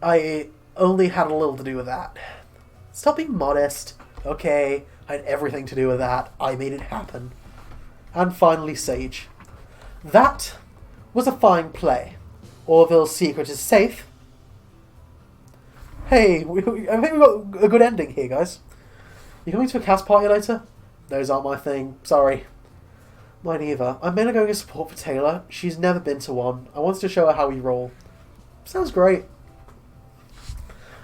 I only had a little to do with that. Stop being modest. Okay, I had everything to do with that. I made it happen. And finally, Sage. That was a fine play. Orville's secret is safe. Hey, I think we got a good ending here, guys. You coming to a cast party later? Those aren't my thing. Sorry. Mine either. I'm mainly going as support for Taylor. She's never been to one. I wanted to show her how we roll. Sounds great.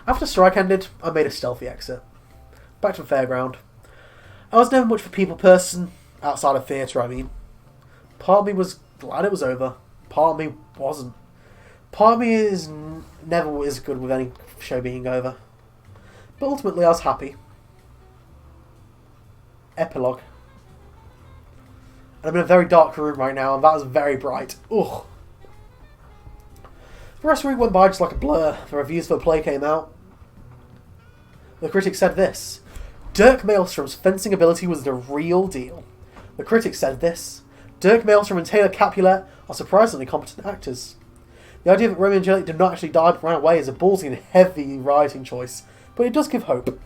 After strike ended, I made a stealthy exit. Back to the fairground. I was never much of a people person. Outside of theatre, I mean. Part of me was glad it was over. Part of me wasn't. Part of me is never as good with any show being over. But ultimately, I was happy. Epilogue. And I'm in a very dark room right now, and that was very bright. Ugh. The rest of the week went by just like a blur. The reviews for the play came out. The critic said this. Dirk Maelstrom's fencing ability was the real deal. The critic said this. Dirk Maelstrom and Taylor Capulet are surprisingly competent actors. The idea that Romeo and Juliet did not actually die but ran away is a ballsy and heavy writing choice, but it does give hope.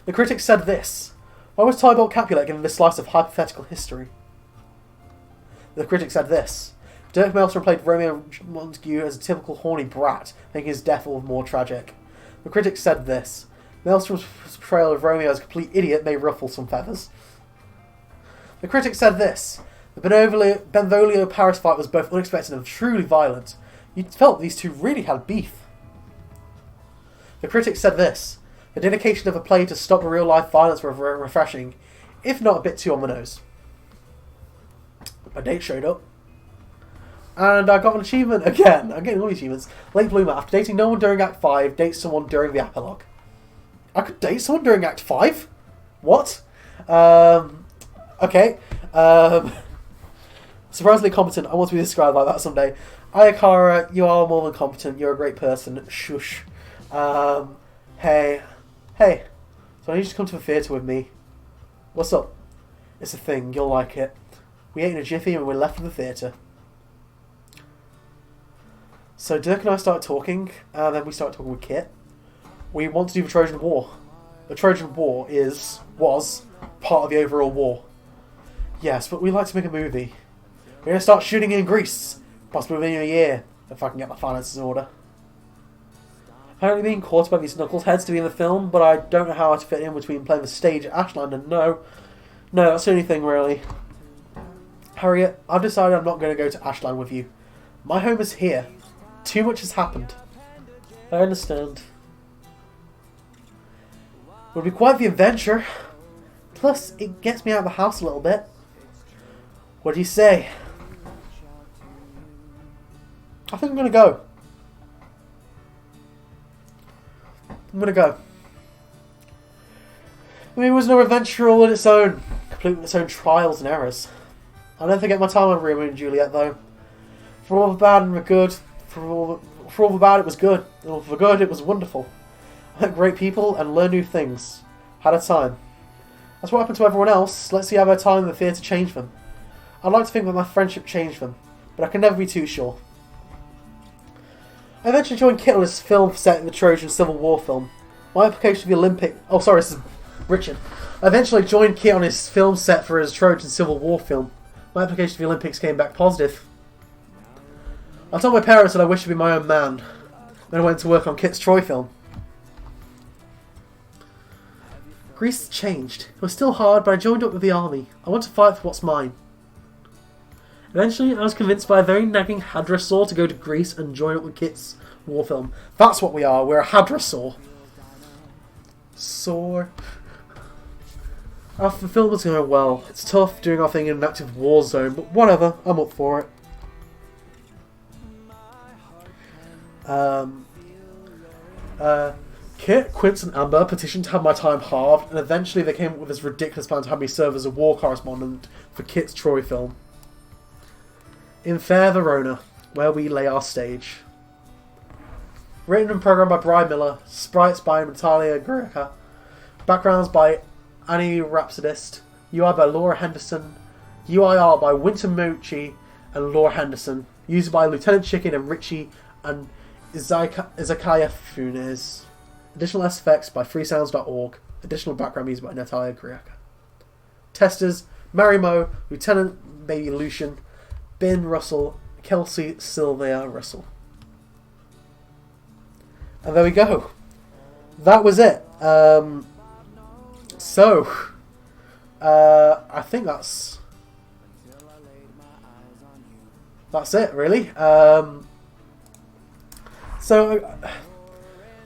The critic said this. Why was Tybalt Capulet given this slice of hypothetical history? The critic said this. Dirk Maelstrom played Romeo Montague as a typical horny brat, making his death all the more tragic. The critic said this. Maelstrom's portrayal of Romeo as a complete idiot may ruffle some feathers. The critic said this. The Benvolio-Paris fight was both unexpected and truly violent. You felt these two really had beef. The critic said this. The dedication of a play to stop real-life violence was refreshing, if not a bit too on the nose. My date showed up. And I got an achievement again. I'm getting all these achievements. Late bloomer. After dating no one during Act 5, dates someone during the epilogue. I could date someone during Act 5? What? Okay. Surprisingly competent. I want to be described like that someday. Ayakara, you are more than competent. You're a great person. Shush. Hey. So I need you to come to the theatre with me. What's up? It's a thing. You'll like it. We ate in a jiffy and we left for the theatre. So Dirk and I started talking, and then we started talking with Kit. We want to do the Trojan War. The Trojan War was part of the overall war. Yes, but we'd like to make a movie. We're going to start shooting in Greece, possibly within a year, if I can get my finances in order. Apparently being caught by these knuckleheads to be in the film, but I don't know how I'd fit in between playing the stage at Ashland and no, that's the only thing really. Harriet, I've decided I'm not going to go to Ashland with you. My home is here. Too much has happened. I understand. It would be quite the adventure. Plus, it gets me out of the house a little bit. What do you say? I think I'm going to go. I'm going to go. I mean, it was no adventure all in its own. Complete with its own trials and errors. I'll never forget my time on Romeo and Juliet, though. For all the bad and the good, for for all the bad, it was good. And for the good, it was wonderful. I met great people and learned new things. Had a time. That's what happened to everyone else. Let's see how their time in the theatre changed them. I'd like to think that my friendship changed them, but I can never be too sure. I eventually joined Kit on his film set in the Trojan Civil War film. My application to the Olympic... Oh, sorry, this is Richard. I eventually joined Kit on his film set for his Trojan Civil War film. My application to the Olympics came back positive. I told my parents that I wished to be my own man. Then I went to work on Kit's Troy film. Greece changed. It was still hard, but I joined up with the army. I want to fight for what's mine. Eventually, I was convinced by a very nagging hadrosaur to go to Greece and join up with Kit's war film. That's what we are. We're a hadrosaur. Soar. The film was going well. It's tough doing our thing in an active war zone, but whatever. I'm up for it. Kit, Quince and Amber petitioned to have my time halved, and eventually they came up with this ridiculous plan to have me serve as a war correspondent for Kit's Troy film. In fair Verona, where we lay our stage. Written and programmed by Brian Miller, sprites by Natalia Greca, backgrounds by Annie Rhapsodist, UI by Laura Henderson, UIR by Winter Mochi and Laura Henderson, used by Lieutenant Chicken and Richie and Izakaya Funes. Additional effects by freesounds.org. Additional background music by Natalia Greca. Testers, Marimo, Lieutenant Baby Lucian, Ben Russell, Kelsey Sylvia Russell. And there we go. That was it. I think that's it, really.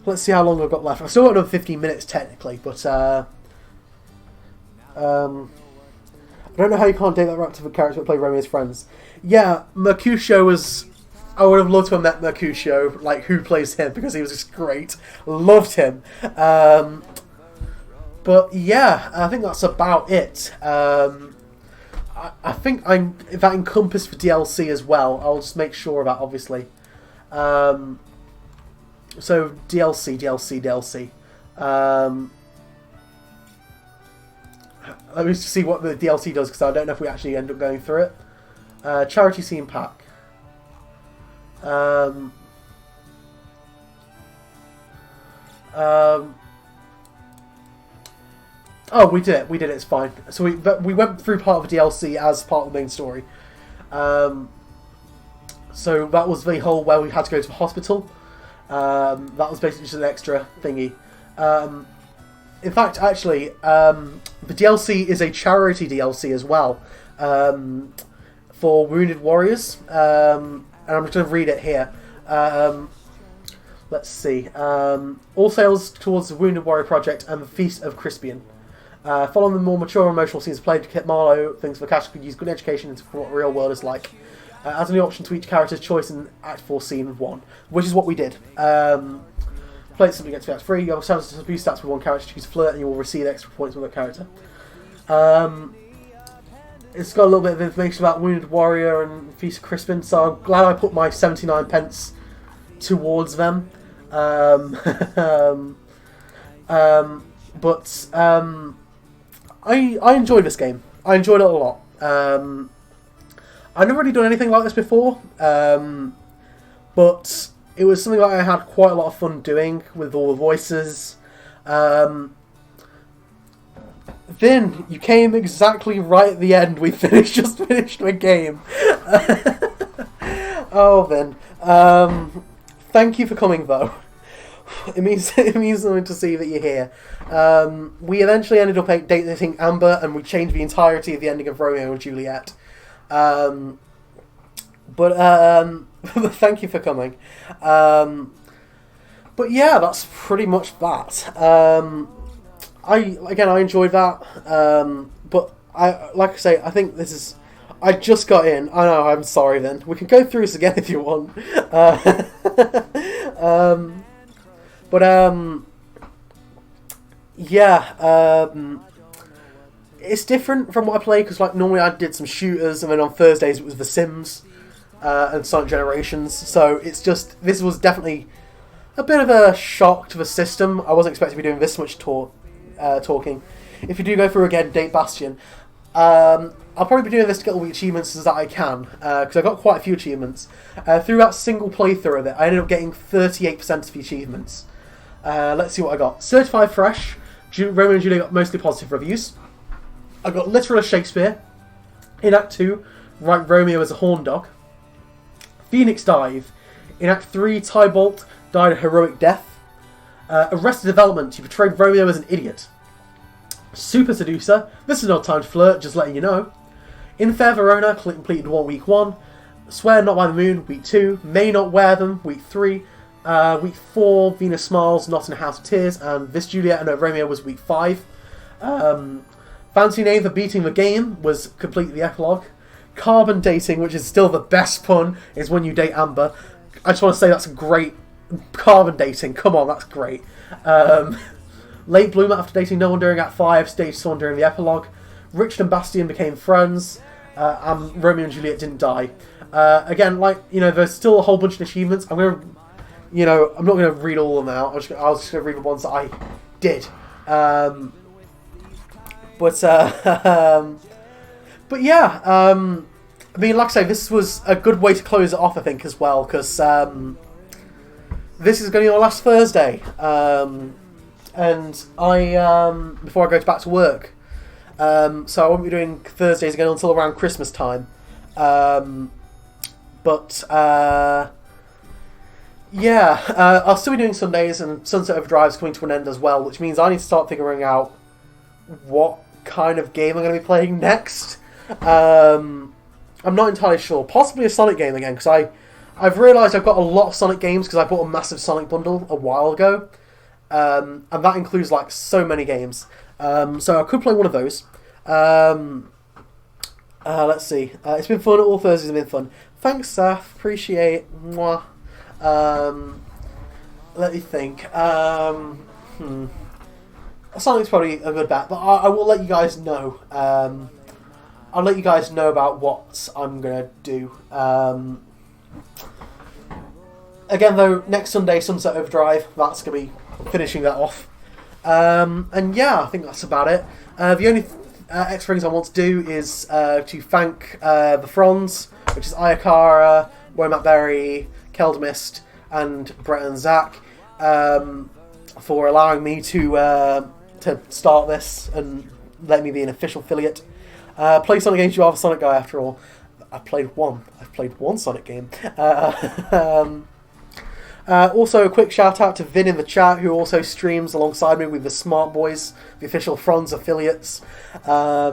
Let's see how long I've got left. I've still got another 15 minutes, technically, but I don't know how you can't date that right to the character that played Romeo's friends. Yeah, Mercutio was... I would have loved to have met Mercutio, like, who plays him, because he was just great. Loved him. But yeah, I think that's about it. I think that encompassed the DLC as well. I'll just make sure of that, obviously. So, DLC. Let me see what the DLC does, because I don't know if we actually end up going through it. Charity Scene Pack. Oh, we did it. It's fine. So we went through part of the DLC as part of the main story. So that was the whole where we had to go to the hospital. That was basically just an extra thingy. In fact, actually, the DLC is a charity DLC as well, for Wounded Warriors. And I'm just going to read it here. Let's see. All sales towards the Wounded Warrior Project and the Feast of Crispian. Following the more mature emotional scenes played, Kit Marlowe thinks the cast could use good education into what the real world is like. Adds a new option to each character's choice in Act 4, Scene 1, which is what we did. Play something against Act 3, you have chances to boost stats with one character, choose Flirt, and you will receive extra points with that character. It's got a little bit of information about Wounded Warrior and Feast of Crispin, so I'm glad I put my 79 pence towards them. I enjoyed this game. I enjoyed it a lot. I've never really done anything like this before, but it was something that I had quite a lot of fun doing with all the voices. Vin, you came exactly right at the end. We just finished the game. Oh, Vin. Thank you for coming, though. It means something to see that you're here. We eventually ended up dating Amber, and we changed the entirety of the ending of Romeo and Juliet. But thank you for coming. But yeah, that's pretty much that. I enjoyed that. But like I say, I think this is. I just got in. I know. I'm sorry. Then we can go through this again if you want. It's different from what I play because, like, normally I did some shooters, and then on Thursdays it was The Sims. and Sonic Generations. So it's just, this was definitely a bit of a shock to the system. I wasn't expecting to be doing this much talking. If you do go through again, date Bastion, I'll probably be doing this to get all the achievements as that I can, because I got quite a few achievements. Through that single playthrough of it, I ended up getting 38% of the achievements. Let's see what I got. Certified Fresh, Romeo and Juliet got mostly positive reviews. I got Literal as Shakespeare. In Act 2, write Romeo as a horndog. Phoenix Dive. In Act 3, Tybalt died a heroic death. Arrested Development, you portrayed Romeo as an idiot. Super Seducer, this is no time to flirt, just letting you know. In Fair Verona, completed week 1. Swear Not by the Moon, week 2. May Not Wear Them, week 3. Week 4, Venus Smiles, Not in a House of Tears, and This Juliet and Romeo was week 5. Fancy Name for Beating the Game was completely the epilogue. Carbon Dating, which is still the best pun, is when you date Amber. I just want to say that's great. Carbon Dating, come on, that's great. Late Bloomer after dating no one during Act 5, stage someone during the epilogue. Richard and Bastion became friends, and Romeo and Juliet didn't die. Again, there's still a whole bunch of achievements. I'm not going to read all of them out. I was just going to read the ones that I did. But yeah, I mean, like I say, this was a good way to close it off, I think, as well, because this is going to be our last Thursday. And I, before I go back to work, so I won't be doing Thursdays again until around Christmas time. Yeah, I'll still be doing Sundays, and Sunset Overdrive is coming to an end as well, which means I need to start figuring out what kind of game I'm going to be playing next. I'm not entirely sure. Possibly a Sonic game again, because I've realised I've got a lot of Sonic games because I bought a massive Sonic bundle a while ago. And that includes like so many games. So I could play one of those. Let's see. It's been fun. All Thursdays have been fun. Thanks, Saf. Appreciate. Mwah. Let me think. Sonic's probably a good bet, but I will let you guys know. I'll let you guys know about what I'm gonna do. Again, though, next Sunday, Sunset Overdrive. That's gonna be finishing that off. And yeah, I think that's about it. The only extra things I want to do is to thank the Fronds, which is Ayakara, Womack Berry, Keldmist, and Brett and Zach, for allowing me to start this and let me be an official affiliate. Play Sonic games, you are a Sonic guy after all. I've played one Sonic game. Also, a quick shout out to Vin in the chat, who also streams alongside me with the Smart Boys, the official Franz affiliates. I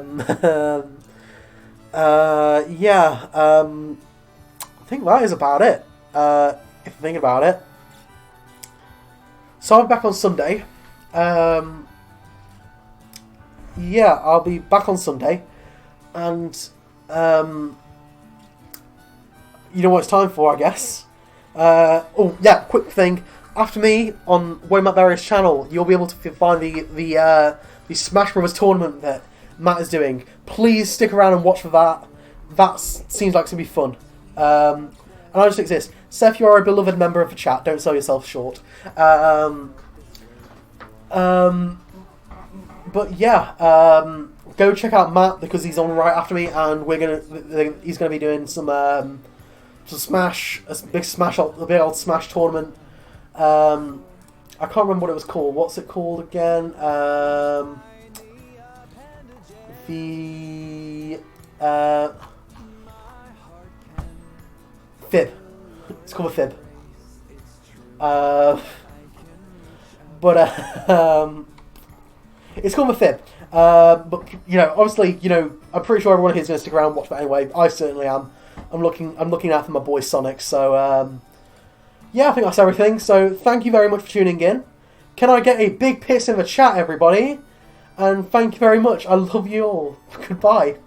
think that is about it. If I think about it. So I'm back on Sunday. I'll be back on Sunday. And, you know what it's time for, I guess. Quick thing. After me, on Womack Berry's channel, you'll be able to find the Smash Brothers tournament that Matt is doing. Please stick around and watch for that. That seems like it's going to be fun. And I just think this. Seth, you are a beloved member of the chat. Don't sell yourself short. Go check out Matt, because he's on right after me, and he's gonna be doing some Smash, a big old Smash tournament. I can't remember what it was called. What's it called again? Fib. It's called a Fib. It's called a Fib. Obviously, I'm pretty sure everyone here is going to stick around and watch that anyway. I certainly am. I'm looking out for my boy Sonic. So, I think that's everything. So, thank you very much for tuning in. Can I get a big piss in the chat, everybody? And thank you very much. I love you all. Goodbye.